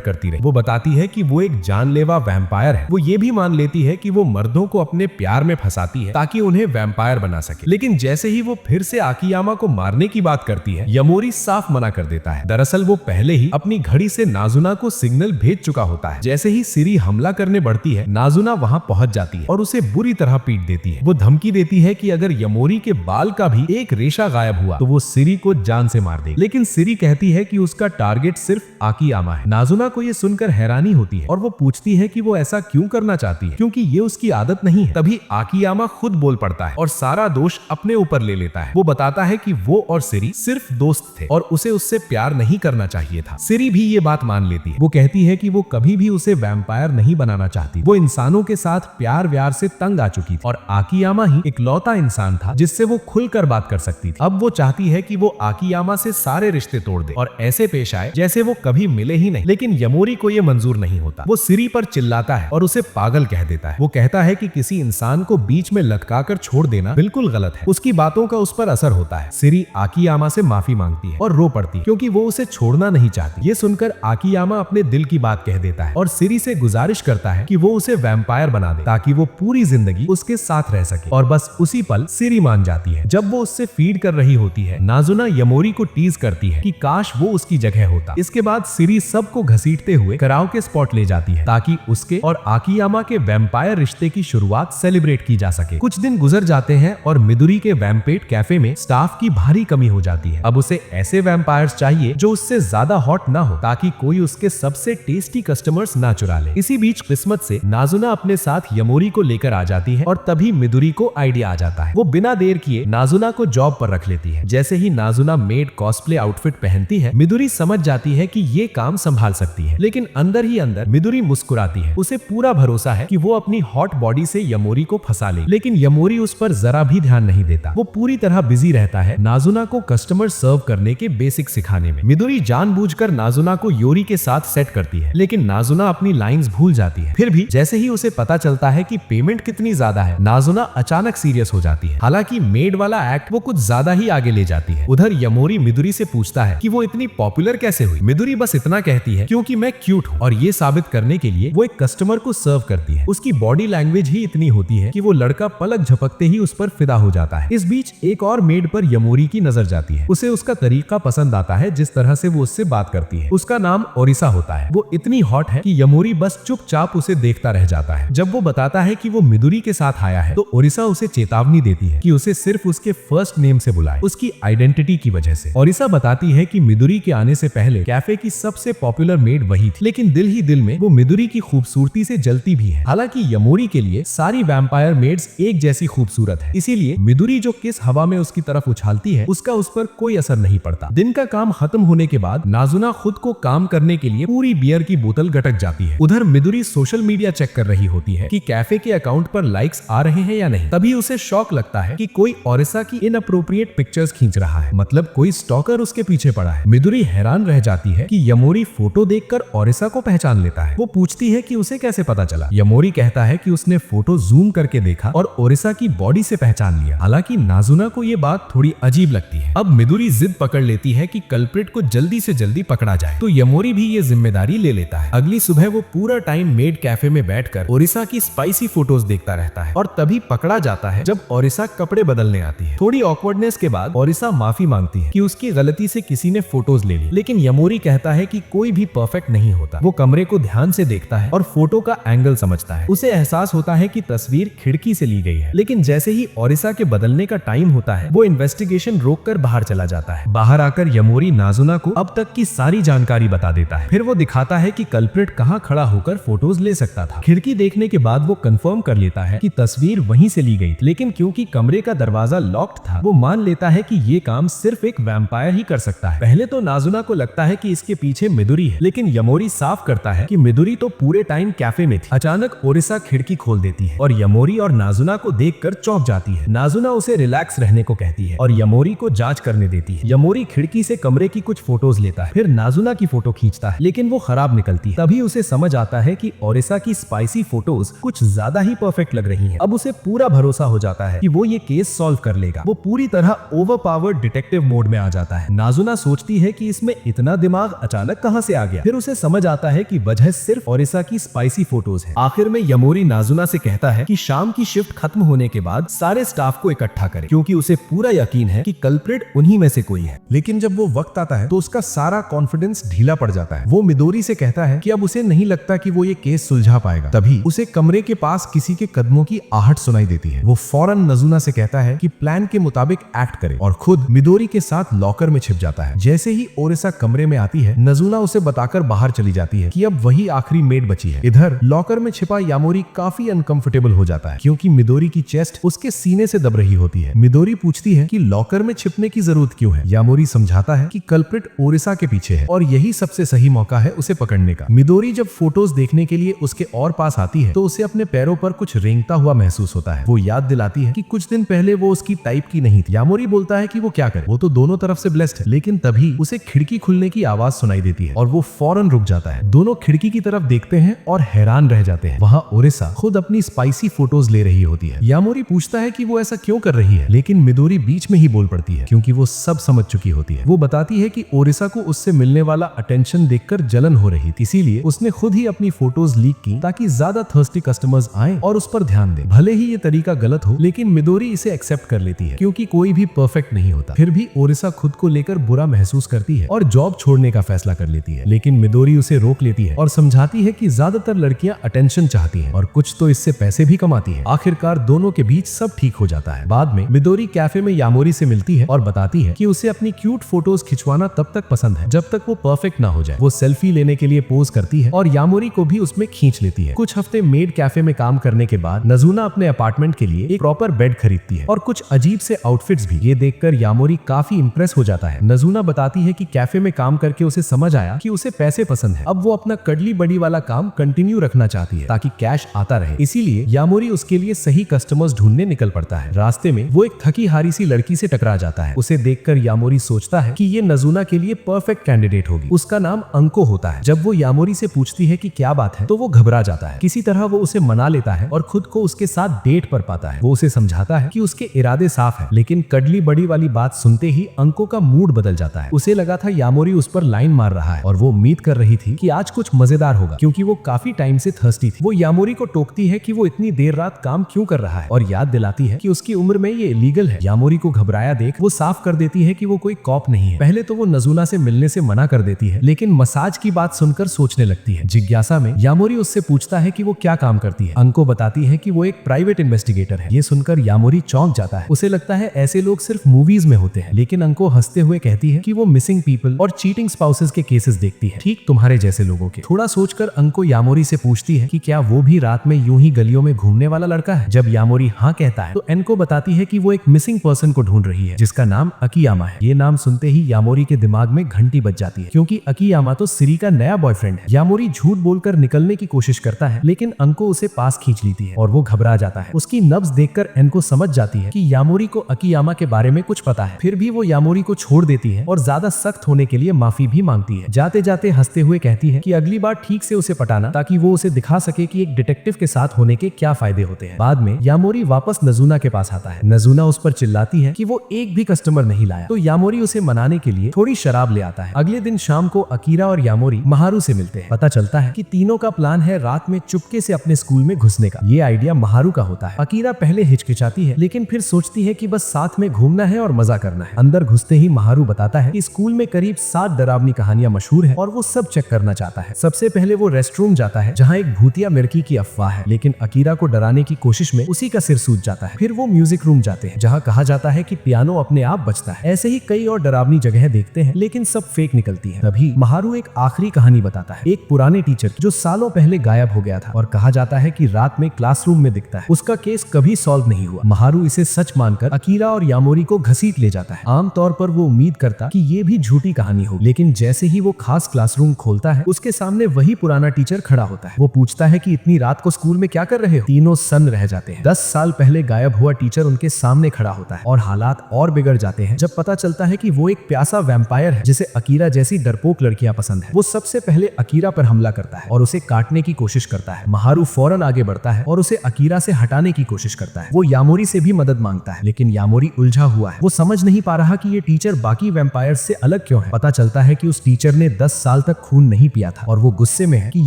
करती रही। वो बताती है कि वो एक जानलेवा वैम्पायर है। वो ये भी मान लेती है कि वो मर्दों को अपने प्यार में फंसाती है ताकि उन्हें वैम्पायर बना सके। लेकिन जैसे ही वो फिर से आकियामा को मारने की बात करती है, यमोरी साफ मना कर देता है। दरअसल वो पहले ही अपनी घड़ी से नाजुना को सिग्नल भेज चुका होता है। जैसे ही सिरी हमला करने बढ़ती है, नाजुना वहां पहुंच जाती है और उसे बुरी तरह पीट देती है। वो धमकी देती है कि अगर यमोरी के बाल का भी एक रेशा गायब हुआ तो वो सिरी को जान से मार देगी। लेकिन सिरी कहती है कि उसका टारगेट सिर्फ आकियामा है। नाजुना को ये सुनकर हैरानी होती है और वो पूछती है कि वो ऐसा क्यों करना चाहती है, क्योंकि ये उसकी आदत नहीं है। तभी आकियामा खुद बोल पड़ता है और सारा दोष अपने ऊपर ले लेता है। वो बताता है कि वो और सिरी सिर्फ दोस्त थे और उसे उससे प्यार नहीं करना चाहिए था। सिरी भी ये बात मान लेती है। वो कहती है कि वो कभी भी उसे वैम्पायर नहीं बनाना चाहती। वो इंसानों के साथ प्यार व्यार से तंग आ चुकी थी और आकियामा ही इकलौता इंसान था जिससे वो खुलकर बात कर सकती थी। अब वो चाहती है कि वो आकियामा से सारे रिश्ते तोड़ दे और ऐसे पेश आए जैसे वो कभी मिले ही नहीं। लेकिन यमोरी को ये मंजूर नहीं होता। वो सिरी पर चिल्लाता है और उसे पागल कह देता है। वो कहता है कि किसी इंसान को बीच में लटकाकर छोड़ देना बिल्कुल गलत है। उसकी बातों का उस पर असर होता है। सिरी आकियामा से माफी मांगती है और रो पड़ती है क्योंकि वो उसे छोड़ना नहीं चाहती। ये सुनकर आकियामा अपने दिल की बात कह देता है और सिरी से गुजारिश करता है कि वो उसे वैम्पायर बना दे ताकि वो पूरी जिंदगी उसके साथ रह सके। और बस उसी पल सिरी मान जाती है। जब वो उससे फीड कर रही होती है, नाजुना यमोरी को टीज करती है कि काश वो उसकी जगह होता। इसके बाद सिरी सबको घसीटते हुए कराओके स्पॉट ले जाती है ताकि उसके और आकियामा के वैम्पायर रिश्ते की शुरुआत सेलिब्रेट की जा सके। कुछ दिन गुजर जाते हैं और मिदुरी के वैम्पेट कैफे में स्टाफ की भारी कमी हो जाती है। अब उसे ऐसे वैम्पायर्स चाहिए जो उससे ज्यादा हॉट ना हो ताकि कोई उसके सबसे टेस्टी कस्टमर्स ना चुरा ले। इसी बीच किस्मत से नाजुना अपने साथ यमोरी को लेकर आ जाती है और तभी मिदुरी को आइडिया आ जाता है। वो बिना देर किए नाजुना को जॉब पर रख लेती है। जैसे ही नाजुना मेड कॉस्प्ले आउटफिट पहनती है, मिदुरी समझ जाती है कि ये काम संभाल सकती है। लेकिन अंदर ही अंदर मिदुरी मुस्कुराती है। उसे पूरा भरोसा है कि वो अपनी हॉट बॉडी से यमोरी को फंसा ले। लेकिन यमोरी उस पर जरा भी ध्यान नहीं देता। वो पूरी तरह बिजी रहता है नाजुना को कस्टमर सर्व करने के बेसिक सिखाने में। मिदुरी जानबूझकर नाजुना को योरी के साथ सेट करती है, लेकिन नाजुना अपनी लाइंस भूल जाती है। फिर भी जैसे ही उसे पता चलता है कि पेमेंट कितनी ज्यादा है, नाजुना अचानक सीरियस हो जाती है। हालांकि मेड वाला एक्ट वो कुछ ज्यादा ही आगे ले जाती है। उधर यमोरी मिदुरी से पूछता है कि वो इतनी पॉपुलर कैसे हुई। मिदुरी बस इतना कहती है क्योंकि मैं क्यूट हूँ, और ये साबित करने के लिए वो एक कस्टमर को सर्व करती है। उसकी बॉडी लैंग्वेज ही इतनी होती है कि वो लड़का पलक झपकते ही उस पर फिदा हो जाता है। इस बीच एक और मेड पर यमोरी की नजर जाती है। उसे उसका तरीका पसंद आता है, जिस तरह से वो उससे बात करती है। उसका नाम ओरिसा होता है। वो इतनी हॉट है कि यमोरी बस चुपचाप उसे देखता रह जाता है। जब वो बताता है कि वो मिदुरी के साथ आया है तो ओरिसा उसे चेतावनी देती है कि उसे सिर्फ उसके फर्स्ट नेम से बुलाए, उसकी आइडेंटिटी की वजह से। ओरिसा बताती है कि मिदुरी के आने से पहले कैफे की सबसे पॉपुलर मेड वही थी, लेकिन दिल ही दिल में वो मिदुरी की खूबसूरती से जलती भी है। हालांकि यमोरी के लिए सारी वैम्पायर मेड्स एक जैसी खूबसूरत है, इसीलिए मिदुरी जो किस हवा में उसकी तरफ उछालती है उसका उस पर कोई असर नहीं पड़ता। दिन का काम खत्म होने के बाद नाजुना खुद को काम करने के लिए पूरी बियर की बोतल गटक जाती है। उधर मिदुरी सोशल मीडिया चेक कर रही होती है कि कैफे के अकाउंट पर लाइक्स आ रहे हैं या नहीं। तभी उसे शॉक लगता है कि कोई ओरिसा की इनअप्रोप्रिएट पिक्चर्स खींच रहा है, मतलब कोई स्टॉकर उसके पीछे पड़ा है। मिदुरी हैरान रह जाती है कि यमोरी फोटो देखकर ओरिसा को पहचान लेता है। वो पूछती है कि उसे कैसे पता चला। यमोरी कहता है कि उसने फोटो जूम करके देखा और ओरिसा की बॉडी से पहचान लिया। हालांकि नाजुना को ये बात थोड़ी अजीब लगती है। अब मिदुरी जिद पकड़ लेती है कि कल्प्रिट को जल्दी से जल्दी पकड़ा जाए, तो यमोरी भी ये जिम्मेदारी ले लेता है। अगली सुबह वो पूरा टाइम मेड कैफे में बैठकर ओरिसा की स्पाइसी फोटोज देखता रहता है और तभी पकड़ा जाता है जब ओरिसा कपड़े बदलने आती है। थोड़ी ऑकवर्डनेस के बाद ओरिसा माफी मांगती है कि उसकी गलती से किसी ने फोटोज ले ली, लेकिन यमोरी कहता है कि कोई भी परफेक्ट नहीं होता। वो कमरे को ध्यान से देखता है और फोटो का एंगल समझता है। उसे एहसास होता है कि तस्वीर खिड़की से ली गई है, लेकिन जैसे ही ओरिसा के बदलने का टाइम होता है वो इन्वेस्टिगेशन रोककर बाहर चला जाता है। बाहर आकर यमोरी नाजुना को अब तक की सारी जानकारी बता देता है। फिर वो दिखाता है कि कल्प्रिट कहाँ खड़ा होकर फोटोज ले सकता था। खिड़की देखने के बाद वो कंफर्म कर लेता है कि तस्वीर वहीं से ली गई थी, लेकिन क्योंकि कमरे का दरवाजा लॉक्ड था वो मान लेता है कि ये काम सिर्फ एक वैम्पायर ही कर सकता है। पहले तो नाजुना को लगता है कि इसके पीछे मिदुरी है, लेकिन यमोरी साफ करता है कि मिदुरी तो पूरे टाइम कैफे में थी। अचानक ओरिसा खिड़की खोल देती है और यमोरी और नाजुना को देखकर चौंक जाती है। नाजुना उसे रिलैक्स रहने को कहती है और यमोरी को जांच करने देती है। यमोरी खिड़की से कमरे की कुछ फोटोज लेता है, फिर नाजुना की फोटो खींचता है, लेकिन वो खराब निकलती है। तभी उसे समझ आता है कि ओरिसा की स्पाइसी फोटोज कुछ ज्यादा ही परफेक्ट लग रही हैं। अब उसे पूरा भरोसा हो जाता है कि वो ये केस सॉल्व कर लेगा। वो पूरी तरह ओवरपावर्ड डिटेक्टिव मोड में आ जाता है। नाजुना सोचती है कि इसमें इतना दिमाग अचानक कहां से आ गया। फिर उसे समझ आता है कि वजह सिर्फ ओरिसा की स्पाइसी फोटोज है। आखिर में यमोरी नाजुना से कहता है कि शाम की शिफ्ट खत्म होने के बाद सारे स्टाफ को इकट्ठा करे, क्योंकि उसे पूरा यकीन है कि कल्प्रिट उन्हीं में से कोई है। लेकिन जब वो वक्त आता है तो उसका सारा कॉन्फिडेंस ढीला पड़ जाता है। वो मिदोरी से कहता है कि अब उसे नहीं लगता कि वो ये केस सुलझा पाएगा। तभी उसे कमरे के पास किसी के कदमों की आहट सुनाई देती है। वो फौरन नजुना से कहता है कि प्लान के मुताबिक एक्ट करे और खुद मिदोरी के साथ लॉकर में छिप जाता है। जैसे ही ओरिसा कमरे में आती है, नजुना उसे बताकर बाहर चली जाती है कि अब वही आखिरी मेड बची है। इधर लॉकर में छिपा यामोरी काफी अनकंफर्टेबल हो जाता है, क्योंकि मिदोरी की चेस्ट उसके सीने से दब रही होती है। मिदोरी पूछती है कि लॉकर में छिपने की जरूरत क्यों है। यामोरी समझाता है कि कल्प्रिट ओरिसा के पीछे है और यही सबसे सही मौका है उसे पकड़ने का। मिदोरी जब फोटोज देखने के लिए उसके और पास आती है तो उसे अपने पैरों पर कुछ रेंगता हुआ महसूस होता है। वो याद दिलाती है कि कुछ दिन पहले वो उसकी टाइप की नहीं थी। यामोरी बोलता है कि वो क्या करे, वो तो दोनों तरफ से ब्लेस्ड है। लेकिन तभी उसे खिड़की खुलने की आवाज सुनाई देती है और वो फौरन रुक जाता है। दोनों खिड़की की तरफ देखते हैं और हैरान रह जाते हैं। वहाँ ओरिसा खुद अपनी स्पाइसी फोटोज ले रही होती है। यामोरी पूछता है कि वो ऐसा क्यों कर रही है, लेकिन मिदोरी बीच में ही बोल पड़ती है, क्योंकि वो सब समझ चुकी होती है। वो बताती है कि ओरिसा को उससे मिलने वाला अटेंशन देखकर जलन हो रही थी, इसीलिए उसने खुद ही अपनी फोटोज लीक की ताकि ज्यादा थर्स्टी कस्टमर्स आएं और उस पर ध्यान दें। भले ही ये तरीका गलत हो, लेकिन मिदोरी इसे एक्सेप्ट कर लेती है, क्योंकि कोई भी परफेक्ट नहीं होता। फिर भी ओरिसा खुद को लेकर बुरा महसूस करती है और जॉब छोड़ने का फैसला कर लेती है। लेकिन मिदोरी उसे रोक लेती है और समझाती है कि ज्यादातर लड़कियां अटेंशन चाहती हैं और कुछ तो इससे पैसे भी कमाती हैं। आखिरकार दोनों के बीच सब ठीक हो जाता है। बाद में मिदोरी कैफे में यामोरी से मिलती है और बताती है कि उसे अपनी क्यूट फोटोज खिंचवाना तब तक पसंद है जब तक वो परफेक्ट ना हो जाए। वो सेल्फी लेने के लिए पोज करती है और यामोरी को भी उसमें खींच लेती है। कुछ हफ्ते मेड कैफे में काम करने के बाद नजुना अपने अपार्टमेंट के लिए एक प्रॉपर बेड खरीदती है और कुछ अजीब से आउटफिट्स भी। ये देखकर यामोरी काफी इंप्रेस हो जाता है। नजुना बताती है कि कैफे में काम करके उसे समझ आया कि उसे पैसे पसंद है। अब वो अपना कडली बड़ी वाला काम कंटिन्यू रखना चाहती है ताकि कैश आता रहे। इसीलिए यामोरी उसके लिए सही कस्टमर्स ढूंढने निकल पड़ता है। रास्ते में वो एक थकी हारी सी लड़की से टकरा जाता है। उसे देखकर यामोरी सोचता है कि ये नजुना के लिए परफेक्ट कैंडिडेट होगी। उसका नाम अंको होता है। जब वो यामोरी से पूछती है कि क्या बात है तो वो घबरा जाता है। किसी तरह वो उसे मना लेता है और खुद को उसके साथ डेट पर पाता है। वो उसे समझाता है कि उसके इरादे साफ है, लेकिन कडली बड़ी वाली बात सुनते ही अंको का मूड बदल जाता है। उसे लगा था यामोरी उस पर लाइन मार रहा है और वो उम्मीद कर रही थी कि आज कुछ मजेदार होगा, क्योंकि वो काफी टाइम से थर्स्टी थी। वो यामोरी को टोकती है कि वो इतनी देर रात काम क्यों कर रहा है और याद दिलाती है कि उसकी उम्र में ये इलीगल है। यामोरी को घबराया देख वो साफ कर देती है कि वो कोई कॉप नहीं है। पहले तो वो नजुना से मिलने से मना कर देती है, लेकिन मसाज की बात सुनकर सोचने लगती है। जिज्ञासा में यामोरी उससे पूछता है कि वो क्या काम करती है। अंको बताती है कि वो एक प्राइवेट इन्वेस्टिगेटर है। ये सुनकर यामोरी चौंक जाता है। उसे लगता है ऐसे लोग सिर्फ मूवीज में होते हैं, लेकिन अंको हंसते हुए कहती है कि वो मिसिंग पीपल और चीटिंग स्पाउसेस के केसेस देखती है, ठीक तुम्हारे जैसे लोगों के। थोड़ा सोचकर अंको यामोरी से पूछती है कि क्या वो भी रात में यूं ही गलियों में घूमने वाला लड़का है। जब यामोरी हाँ कहता है तो एनको बताती है कि वो एक मिसिंग पर्सन को ढूंढ रही है जिसका नाम अकियामा है। ये नाम सुनते ही यामोरी के दिमाग में घंटी बज जाती है, क्योंकि अकियामा तो सिरी का नया बॉयफ्रेंड है। यामोरी झूठ बोलकर निकलने की कोशिश करता है, लेकिन अंको उसे पास खींच लेती है और वो घबरा जाता है। उसकी नब्ज देखकर एनको समझ जाती है कि यामोरी को अकियामा के बारे में कुछ पता है। फिर भी वो यामोरी को छोड़ देती है और ज्यादा सख्त होने के लिए माफी भी मांगती है। जाते जाते हंसते हुए कहती है कि अगली बार ठीक से उसे पटाना, ताकि वो उसे दिखा सके कि एक डिटेक्टिव के साथ होने के क्या फायदे होते हैं। बाद में यामोरी वापस नजुना के पास आता है। नजुना उस पर चिल्लाती है कि वो एक भी कस्टमर नहीं लाया, तो यामोरी उसे मनाने के लिए थोड़ी शराब ले आता है। अगले दिन शाम को अकीरा और यामोरी महारू से मिलते हैं। पता चलता है कि तीनों का प्लान है रात में चुपके से अपने स्कूल में घुसने का। ये आइडिया महारू का होता है। अकीरा पहले हिचकिचाती है, लेकिन फिर सोचती है कि बस साथ में घूमना है और मजा करना है। अंदर घुसते ही महारू बताता है कि स्कूल में करीब 7 डरावनी कहानियां मशहूर है और वो सब चेक करना चाहता है। सबसे पहले वो रेस्टरूम जाता है जहाँ एक भूतिया लड़की की अफवाह है, लेकिन अकीरा को डराने की कोशिश में उसी का सिर सूज जाता है। फिर वो म्यूजिक रूम जाते हैं जहाँ कहा जाता है कि पियानो अपने आप बजता है। ऐसे ही कई और डरावनी जगह देखते हैं, लेकिन सब फेक निकलती है। तभी महारू एक आखिरी कहानी बताता है, एक पुराने टीचर जो सालों पहले गायब हो गया था और कहा जाता है कि रात में क्लासरूम में दिखता है। उसका केस कभी सॉल्व नहीं हुआ। महारू इसे सच मानकर अकीरा और यामोरी को घसीट ले जाता है। आमतौर पर वो उम्मीद करता कि ये भी झूठी कहानी हो, लेकिन जैसे ही वो खास क्लासरूम खोलता है उसके सामने वही पुराना टीचर खड़ा होता है। वो पूछता है कि इतनी रात को स्कूल में क्या कर रहे हो। तीनों सन्न रह जाते हैं। 10 साल पहले गायब हुआ टीचर उनके सामने खड़ा होता है और हालात और बिगड़ जाते हैं जब पता चलता है कि वो एक प्यासा वैम्पायर है जिसे अकीरा जैसी डरपोक लड़कियां पसंद है। वो सबसे पहले अकीरा पर हमला करता है और उसे काटने की कोशिश करता है। महारू फौरन आगे बढ़ता है और उसे अकीरा से हटाने की कोशिश करता है। करता है। वो यामोरी से भी मदद मांगता है, लेकिन यामोरी उलझा हुआ है। वो समझ नहीं पा रहा कि ये टीचर बाकी वैम्पायर्स से अलग क्यों है। पता चलता है कि उस टीचर ने 10 साल तक खून नहीं पिया था और वो गुस्से में है कि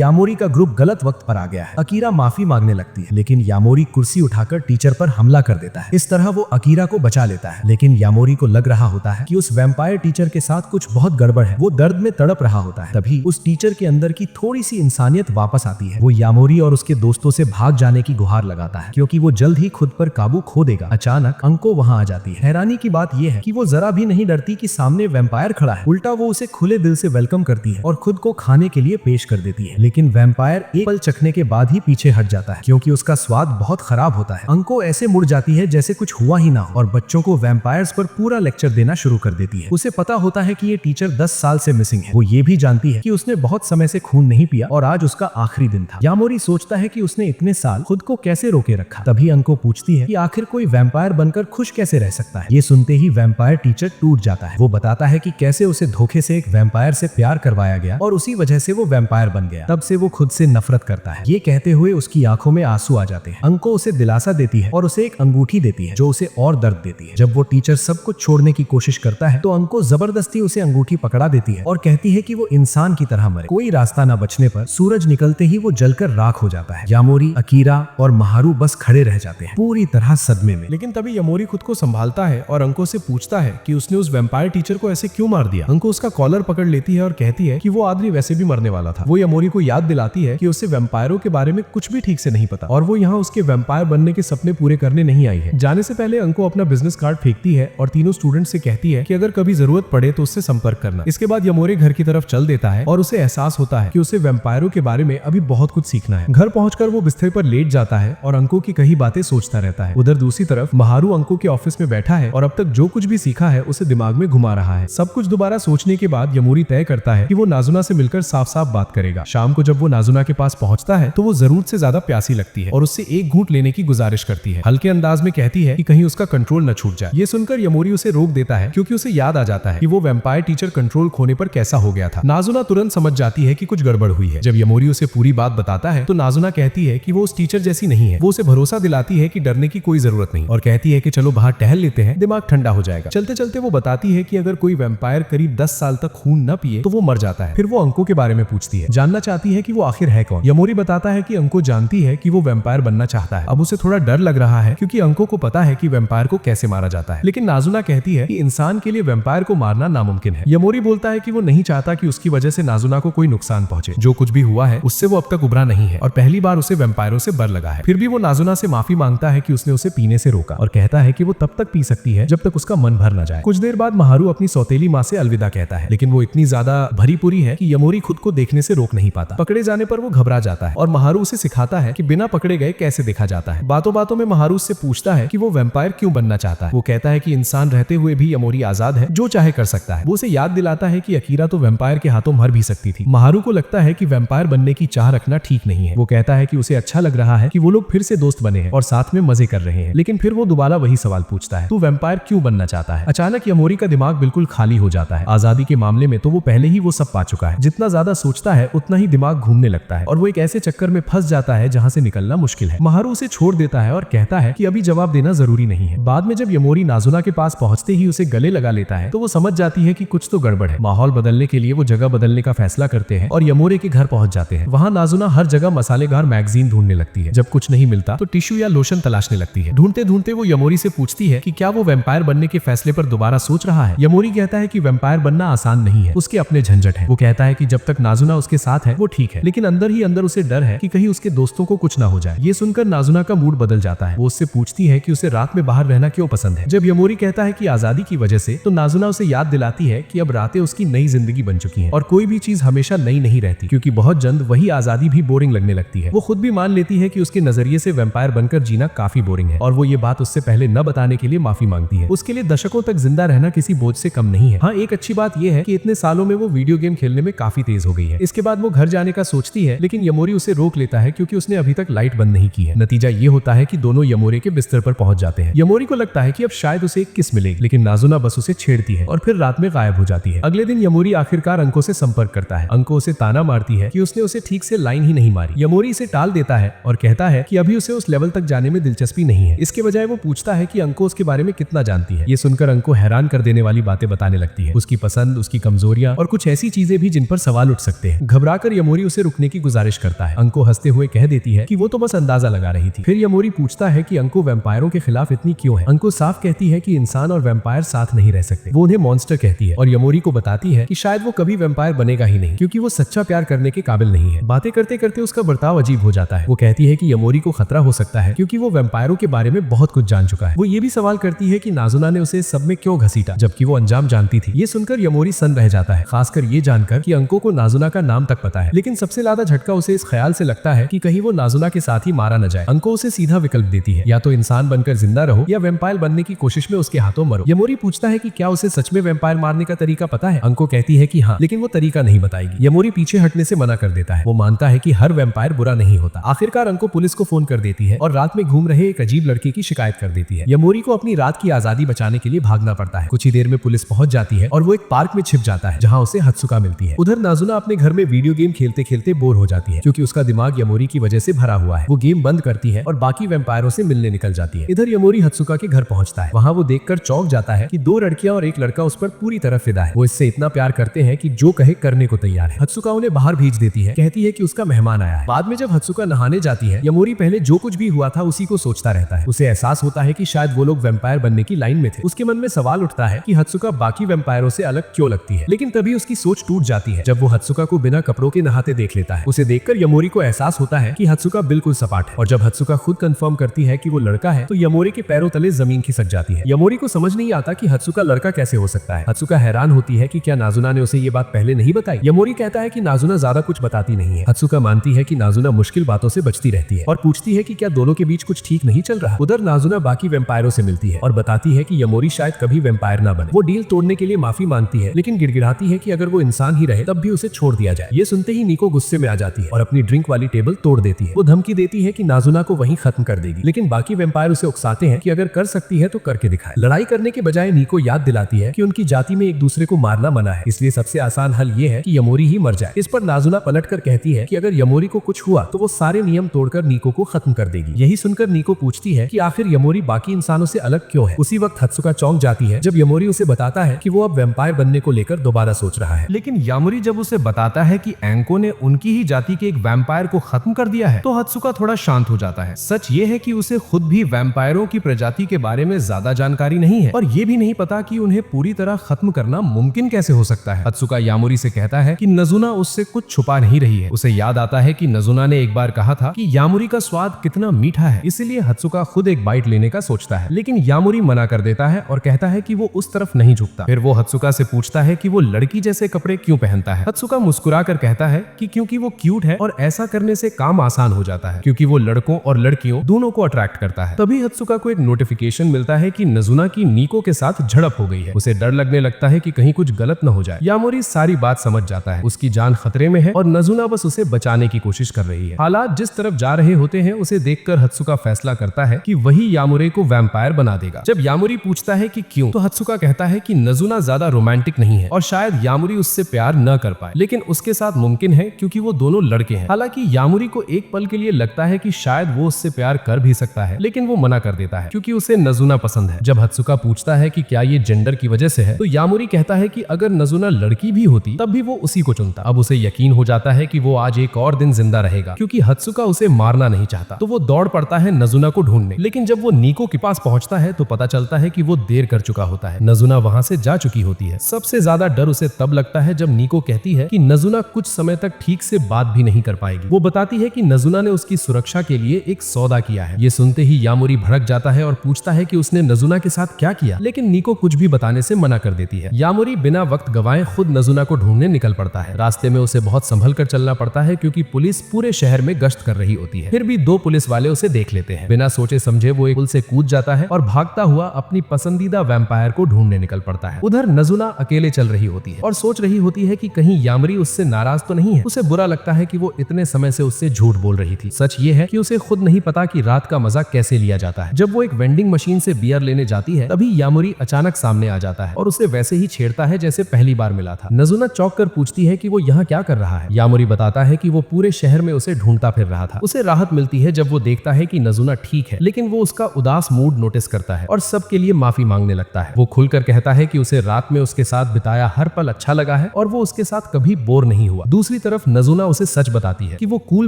यामोरी का ग्रुप गलत वक्त पर आ गया है। अकीरा माफी मांगने लगती है, लेकिन यामोरी कुर्सी उठाकर टीचर पर हमला कर देता है। इस तरह वो अकीरा को बचा लेता है, लेकिन यामोरी को लग रहा होता है कि उस वैम्पायर टीचर के साथ कुछ बहुत गड़बड़ है। वो दर्द में तड़प रहा होता है। तभी उस टीचर के अंदर की थोड़ी सी इंसानियत वापस आती है। वो यामोरी और उसके दोस्तों से भाग जाने की गुहार लगाता है, क्योंकि वो जल्द ही खुद पर काबू खो देगा। अचानक अंको वहां आ जाती है। हैरानी की बात यह है कि वो जरा भी नहीं डरती कि सामने वैम्पायर खड़ा है। उल्टा वो उसे खुले दिल से वेलकम करती है और खुद को खाने के लिए पेश कर देती है। लेकिन वैम्पायर एक पल चखने के बाद ही पीछे हट जाता है, क्योंकि उसका स्वाद बहुत खराब होता है। अंको ऐसे मुड़ जाती है जैसे कुछ हुआ ही ना हो और बच्चों को वैम्पायर्स पर पूरा लेक्चर देना शुरू कर देती है। उसे पता होता है कि ये टीचर 10 साल से मिसिंग है। वो ये भी जानती है कि उसने बहुत समय से खून नहीं पिया और आज उसका आखिरी दिन था। यामोरी सोचता है कि उसने इतने साल खुद को कैसे रोके रखा। तभी अंको पूछती है कि आखिर कोई वैम्पायर बनकर खुश कैसे रह सकता है। ये सुनते ही वैम्पायर टीचर टूट जाता है। वो बताता है कि कैसे उसे धोखे से एक वैम्पायर से प्यार करवाया गया और उसी वजह से वो वैम्पायर बन गया। तब से वो खुद से नफरत करता है। ये कहते हुए उसकी आंखों में आंसू आ जाते हैं। अंको उसे दिलासा देती है और उसे एक अंगूठी देती है जो उसे और दर्द देती है। जब वो टीचर सब कुछ छोड़ने की कोशिश करता है तो अंको जबरदस्ती उसे अंगूठी पकड़ा देती है और कहती है कि वो इंसान की तरह मरे। कोई रास्ता न बचने पर सूरज निकलते ही वो जलकर राख हो जाता है। यामोरी, अकीरा और महारू बस खड़े रह जाते हैं, पूरी तरह सदमे में। लेकिन तभी यमोरी खुद को संभालता है और अंको से पूछता है कि उसने उस वैम्पायर टीचर को ऐसे क्यों मार दिया। अंको उसका कॉलर पकड़ लेती है और कहती है कि वो आदमी वैसे भी मरने वाला था। वो यमोरी को याद दिलाती है कि उसे वैम्पायरों के बारे में कुछ भी ठीक से नहीं पता और वो यहाँ उसके वैम्पायर बनने के सपने पूरे करने नहीं आई है। जाने से पहले अंको अपना बिजनेस कार्ड फेंकती है और तीनों स्टूडेंट से कहती है कि अगर कभी जरूरत पड़े तो उससे संपर्क करना। इसके बाद यमोरी घर की तरफ चल देता है और उसे एहसास होता है कि उसे वैम्पायरों के बारे में अभी बहुत कुछ सीखना है। घर पहुंचकर वो बिस्तर पर लेट जाता है और अंको की कई बातें सोचता रहता है। उधर दूसरी तरफ महारू अंको के ऑफिस में बैठा है और अब तक जो कुछ भी सीखा है उसे दिमाग में घुमा रहा है। सब कुछ दोबारा सोचने के बाद यमोरी तय करता है कि वो नाजुना से मिलकर साफ साफ बात करेगा। शाम को जब वो नाजुना के पास पहुंचता है तो वो जरूरत से ज्यादा प्यासी लगती है और उससे एक घूंट लेने की गुजारिश करती है। हल्के अंदाज में कहती है कि कहीं उसका कंट्रोल न छूट जाए। ये सुनकर यमोरी उसे रोक देता है, क्योंकि उसे याद आ जाता है कि वो वैम्पायर टीचर कंट्रोल खोने पर कैसा हो गया था। नाजुना तुरंत समझ जाती है कि कुछ गड़बड़ हुई है। जब यमोरी उसे पूरी बात बताता है तो नाजुना कहती है कि वो उस टीचर जैसी नहीं है। वो उसे भरोसा दिलाती है कि डरने की कोई जरूरत नहीं और कहती है कि चलो बाहर टहल लेते हैं, दिमाग ठंडा हो जाएगा। चलते चलते वो बताती है कि अगर कोई वैम्पायर करीब 10 साल तक खून न पिए तो वो मर जाता है। फिर वो अंको के बारे में पूछती है, जानना चाहती है कि वो आखिर है कौन। यमोरी बताता है कि अंको जानती है कि वो वैम्पायर बनना चाहता है। अब उसे थोड़ा डर लग रहा है, क्योंकि अंको को पता है कि वैम्पायर को कैसे मारा जाता है। लेकिन नाजुना कहती है कि इंसान के लिए वैम्पायर को मारना नामुमकिन है। यमोरी बोलता है कि वो नहीं चाहता कि उसकी वजह से नाजुना को कोई नुकसान पहुंचे। जो कुछ भी हुआ है उससे वो अब तक उभरा नहीं है और पहली बार उसे वैम्पायरों से बर लगा है। फिर भी वो नाजुना से माफी मांगता है कि उसने उसे पीने से रोका और कहता है कि वो तब तक पी सकती है जब तक उसका मन भर न जाए। कुछ देर बाद महारू अपनी सौतेली माँ से अलविदा कहता है, लेकिन वो इतनी ज्यादा भरी पूरी है कि यमोरी खुद को देखने से रोक नहीं पाता। पकड़े जाने पर वो घबरा जाता है और महारू उसे सिखाता है कि बिना पकड़े गए कैसे देखा जाता है। बातों बातों में महारू उससे पूछता है कि वो वैम्पायर क्यों बनना चाहता है। वो कहता है कि इंसान रहते हुए भी यमोरी आजाद है, जो चाहे कर सकता है। वो उसे याद दिलाता है कि अकीरा तो वैम्पायर के हाथों मर भी सकती थी। महारू को लगता है कि वैम्पायर बनने की चाह रखना ठीक नहीं है। वो कहता है कि उसे अच्छा लग रहा है कि वो लोग फिर से दोस्त बने हैं और साथ में मजे कर रहे हैं। लेकिन फिर वो दोबारा वही सवाल पूछता है, तू वैम्पायर क्यों बनना चाहता है। अचानक यमोरी का दिमाग बिल्कुल खाली हो जाता है। आजादी के मामले में तो वो पहले ही वो सब पा चुका है। जितना ज्यादा सोचता है उतना ही दिमाग घूमने लगता है और वो एक ऐसे चक्कर में फंस जाता है जहां से निकलना मुश्किल है। महारू उसे छोड़ देता है और कहता है कि अभी जवाब देना जरूरी नहीं है। बाद में जब यमोरी नाजुना के पास पहुंचते ही उसे गले लगा लेता है तो वो समझ जाती है कि कुछ तो गड़बड़ है। माहौल बदलने के लिए वो जगह बदलने का फैसला करते हैं और यमोरी के घर पहुंच जाते हैं। वहां नाजुना हर जगह मसालेदार मैगजीन ढूंढने लगती है। जब कुछ नहीं मिलता तो टिश्यू या लोशन तलाशने लगती है। ढूंढते ढूंढते वो यमोरी से पूछती है कि क्या वो वैम्पायर बनने के फैसले पर दोबारा सोच रहा है। यमोरी कहता है कि वैम्पायर बनना आसान नहीं है, उसके अपने झंझट है। वो कहता है कि जब तक नाजुना उसके साथ है वो ठीक है, लेकिन अंदर ही अंदर उसे डर है कि कहीं उसके दोस्तों को कुछ ना हो जाए। ये सुनकर नाजुना का मूड बदल जाता है। वो उससे पूछती है कि उसे रात में बाहर रहना क्यों पसंद है। जब यमोरी कहता है कि आजादी की वजह से, तो नाजुना उसे याद दिलाती है कि अब रातें उसकी नई जिंदगी बन चुकी हैं और कोई भी चीज हमेशा नई नहीं रहती, क्योंकि बहुत जल्द वही आजादी भी बोरिंग लगने लगती है। वो खुद भी मान लेती है कि उसके नजरिए से वैम्पायर बनकर जीना काफी बोरिंग है और वो ये बात उससे पहले न बताने के लिए माफी मांगती है। उसके लिए दशकों तक जिंदा रहना किसी बोझ से कम नहीं है। हाँ, एक अच्छी बात यह है कि इतने सालों में वो वीडियो गेम खेलने में काफी तेज हो गई है। इसके बाद वो घर जाने का सोचती है, लेकिन यमोरी उसे रोक लेता है क्योंकि उसने अभी तक लाइट बंद नहीं की है। नतीजा ये होता है कि दोनों यमोरी के बिस्तर पर पहुंच जाते हैं। यमोरी को लगता है कि अब शायद उसे एक किस मिलेगी, लेकिन नाजुना बस उसे छेड़ती है और फिर रात में गायब हो जाती है। अगले दिन यमोरी आखिरकार अंको से संपर्क करता है। अंको उसे ताना मारती है कि उसने उसे ठीक से लाइन ही नहीं मारी। यमोरी इसे टाल देता है और कहता है कि अभी उसे उस लेवल तक जाने जानने में दिलचस्पी नहीं है। इसके बजाय वो पूछता है कि अंको उसके बारे में कितना जानती है। ये सुनकर अंको हैरान कर देने वाली बातें बताने लगती है, उसकी पसंद, उसकी कमजोरियां और कुछ ऐसी चीजें भी जिन पर सवाल उठ सकते हैं। घबराकर यमोरी उसे रुकने की गुजारिश करता है। अंको हंसते हुए कह देती है कि वो तो बस अंदाजा लगा रही थी। फिर यमोरी पूछता है कि अंको वैम्पायरों के खिलाफ इतनी क्यों है। अंको साफ कहती है कि इंसान और वैम्पायर साथ नहीं रह सकते, वो उन्हें मॉन्स्टर कहती है और यमोरी को बताती है कि शायद वो कभी वैम्पायर बनेगा ही नहीं, क्योंकि वो सच्चा प्यार करने के काबिल नहीं है। बातें करते करते उसका बर्ताव अजीब हो जाता है। वो कहती है कि यमोरी को खतरा हो सकता है क्योंकि वो वैम्पायरों के बारे में बहुत कुछ जान चुका है। वो ये भी सवाल करती है कि नाजुना ने उसे सब में क्यों घसीटा, जबकि वो अंजाम जानती थी। ये सुनकर यमोरी सन रह जाता है, खासकर ये जानकर कि अंको को नाजुना का नाम तक पता है। लेकिन सबसे ज्यादा झटका उसे इस ख्याल से लगता है कि कहीं वो नाजुना के साथ ही मारा न जाए। अंको उसे सीधा विकल्प देती है, या तो इंसान बनकर जिंदा रहो या वैम्पायर बनने की कोशिश में उसके हाथों मरो। यमोरी पूछता है कि क्या उसे सच में वैम्पायर मारने का तरीका पता है। अंको कहती है कि हाँ, लेकिन वो तरीका नहीं बताएगी। यमोरी पीछे हटने से मना कर देता है। वो मानता है कि हर वैम्पायर बुरा नहीं होता। आखिरकार अंको पुलिस को फोन कर देती है और रात में घूम रहे एक अजीब लड़के की शिकायत कर देती है। यमोरी को अपनी रात की आजादी बचाने के लिए भागना पड़ता है। कुछ ही देर में पुलिस पहुंच जाती है और वो एक पार्क में छिप जाता है जहां उसे हत्सुका मिलती है। उधर नाजुना अपने घर में वीडियो गेम खेलते खेलते बोर हो जाती है क्योंकि उसका दिमाग यमोरी की वजह से भरा हुआ है। वो गेम बंद करती है और बाकी वैम्पायरों से मिलने निकल जाती है। इधर यमोरी हत्सुका के घर पहुंचता है। वहां वो देखकर चौंक जाता है कि 2 लड़कियां और एक लड़का उस पर पूरी तरह फिदा है। वो इससे इतना प्यार करते हैं कि जो कहे करने को तैयार है। हत्सुका उन्हें बाहर भेज देती है, कहती है कि उसका मेहमान आया है। बाद में जब हत्सुका नहाने जाती है, यमोरी पहले जो कुछ भी हुआ था उसी को सोचता रहता है। उसे एहसास होता है कि शायद वो लोग वैम्पायर बनने की लाइन में थे। उसके मन में सवाल उठता है कि हत्सुका बाकी वैम्पायरों से अलग क्यों लगती है। लेकिन तभी उसकी सोच टूट जाती है जब वो हत्सुका को बिना कपड़ों के नहाते देख लेता है। उसे देखकर यमोरी को एहसास होता है कि हत्सुका बिल्कुल सपाट है और जब हत्सुका खुद कंफर्म करती है कि वो लड़का है तो यमोरी के पैरों तले जमीन खिसक जाती है। यमोरी को समझ नहीं आता कि हत्सुका लड़का कैसे हो सकता है। हत्सुका हैरान होती है कि क्या नाजुना ने उसे ये बात पहले नहीं बताई। यमोरी कहता है कि नाजुना ज्यादा कुछ बताती नहीं है। हत्सुका मानती है कि नाजुना मुश्किल बातों से बचती रहती है और पूछती है कि क्या दोनों के बीच कुछ ठीक नहीं चल रहा। उधर नाजुना बाकी वैम्पायरों से मिलती है और बताती है कि यमोरी शायद कभी वैम्पायर ना बने। वो डील तोड़ने के लिए माफी मांगती है, लेकिन गिड़गिड़ाती है कि अगर वो इंसान ही रहे तब भी उसे छोड़ दिया जाए। ये सुनते ही निको गुस्से में आ जाती है और अपनी ड्रिंक वाली टेबल तोड़ देती है। वो धमकी देती है कि नाजुना को वहीं खत्म कर देगी, लेकिन बाकी वैम्पायर उसे उकसाते हैं कि अगर कर सकती है तो करके दिखाए। लड़ाई करने के बजाय निको याद दिलाती है कि उनकी जाति में एक दूसरे को मारना मना है, इसलिए सबसे आसान हल ये है कि यमोरी ही मर जाए। इस पर नाजुना पलटकर कहती है कि अगर यमोरी को कुछ हुआ तो वो सारे नियम तोड़कर निको को खत्म कर देगी। यही सुनकर निको पूछती है कि आखिर यमोरी बाकी इंसानों से अलग क्यों है। उसी वक्त हत्सुका चौंक जाती है जब यमोरी उसे बताता है कि वो अब वैम्पायर बनने को लेकर दोबारा सोच रहा है। लेकिन यामुरी जब उसे बताता है कि एंको ने उनकी ही जाति के एक वैम्पायर को खत्म कर दिया है तो हत्सुका थोड़ा शांत हो जाता है। सच ये है कि उसे खुद भी वैम्पायरों की प्रजाति के बारे में ज्यादा जानकारी नहीं है और ये भी नहीं पता कि उन्हें पूरी तरह खत्म करना मुमकिन कैसे हो सकता है। हत्सुका यामुरी से कहता है कि नजुना उससे कुछ छुपा नहीं रही है। उसे याद आता है कि नजुना ने एक बार कहा था कि यामुरी का स्वाद कितना मीठा है, इसीलिए हत्सुका खुद एक बाइट लेने का सोचता है, लेकिन यामुरी मना कर देता है और कहता है कि वो उस तरफ नहीं झुकता। फिर वो हत्सुका से पूछता है कि वो लड़की जैसे कपड़े क्यों पहनता है। हत्सुका मुस्कुरा कर कहता है कि क्योंकि वो क्यूट है और ऐसा करने से काम आसान हो जाता है, क्योंकि वो लड़कों और लड़कियों दोनों को अट्रैक्ट करता है। तभी हत्सुका को एक नोटिफिकेशन मिलता है कि नजुना की निको के साथ झड़प हो गई है। उसे डर लगने लगता है कि कहीं कुछ गलत न हो जाए। यामुरी सारी बात समझ जाता है, उसकी जान खतरे में है और नजुना बस उसे बचाने की कोशिश कर रही है। हालात जिस तरफ जा रहे होते हैं उसे देखकर हत्सुका फैसला करता है कि वही यामुरे को वैम्पायर बना देगा। जब यामुरी पूछता है कि क्यों, तो हत्सुका कहता है कि नजुना ज्यादा रोमांटिक नहीं है और शायद यामुरी उससे प्यार न कर पाए, लेकिन उसके साथ मुमकिन है क्योंकि वो दोनों लड़के हैं। हालांकि यामुरी को एक पल के लिए लगता है कि शायद वो उससे प्यार कर भी सकता है, लेकिन वो मना कर देता है क्योंकि उसे नजुना पसंद है। जब हत्सुका पूछता है कि क्या ये जेंडर की वजह से है, तो यामुरी कहता है कि अगर नजुना लड़की भी होती तब भी वो उसी को चुनता। अब उसे यकीन हो जाता है कि वो आज एक और दिन जिंदा रहेगा क्योंकि हत्सुका उसे मारना नहीं चाहता। तो वो दौड़ पड़ता है नजुना को ढूंढने, लेकिन जब वो निको के पास पहुंचता है तो पता चलता है कि वो देर कर चुका होता है। नजुना वहां से जा चुकी होती है। सबसे ज्यादा डर उसे तब लगता है जब निको कहती है कि नजुना कुछ समय तक ठीक से बात भी नहीं कर पाएगी। वो बताती है कि नजुना ने उसकी सुरक्षा के लिए एक सौदा किया है। ये सुनते ही यामुरी भड़क जाता है और पूछता है कि उसने नजुना के साथ क्या किया, लेकिन निको कुछ भी बताने से मना कर देती है। यामुरी बिना वक्त गवाए खुद नजुना को ढूंढने निकल पड़ता है। रास्ते में उसे बहुत संभल कर चलना पड़ता है क्योंकि पुलिस पूरे शहर में गश्त कर रही होती है। फिर भी 2 पुलिस वाले उसे देख लेते हैं। बिना सोचे समझे वो एक पुल से कूद जाता है और भागता हुआ अपनी पसंदीदा वैम्पायर को ढूंढने निकल पड़ता है। उधर नजुना अकेले चल रही होती है और सोच रही होती है कि कहीं यामुरी उससे नाराज तो नहीं है। उसे बुरा लगता है कि वो इतने समय से उससे झूठ बोल रही थी। सच ये है कि उसे खुद नहीं पता कि रात का मजा कैसे लिया जाता है। जब वो एक वेंडिंग मशीन से बियर लेने जाती है तभी यामुरी अचानक सामने आ जाता है और उसे वैसे ही छेड़ता है जैसे पहली बार मिला था। नजुना चौंक कर पूछती है कि वो यहाँ क्या कर रहा है। यामुरी बताता है कि वो पूरे शहर में उसे ढूंढता फिर रहा था। उसे राहत मिलती है जब वो देखता है कि कि नजुना ठीक है, लेकिन वो उसका उदास मूड नोटिस करता है और सबके लिए माफी मांगने लगता है। वो खुलकर कहता है कि उसे रात में उसके साथ बिताया हर पल अच्छा लगा है और वो उसके साथ कभी बोर नहीं हुआ। दूसरी तरफ नजुना उसे सच बताती है कि वो कूल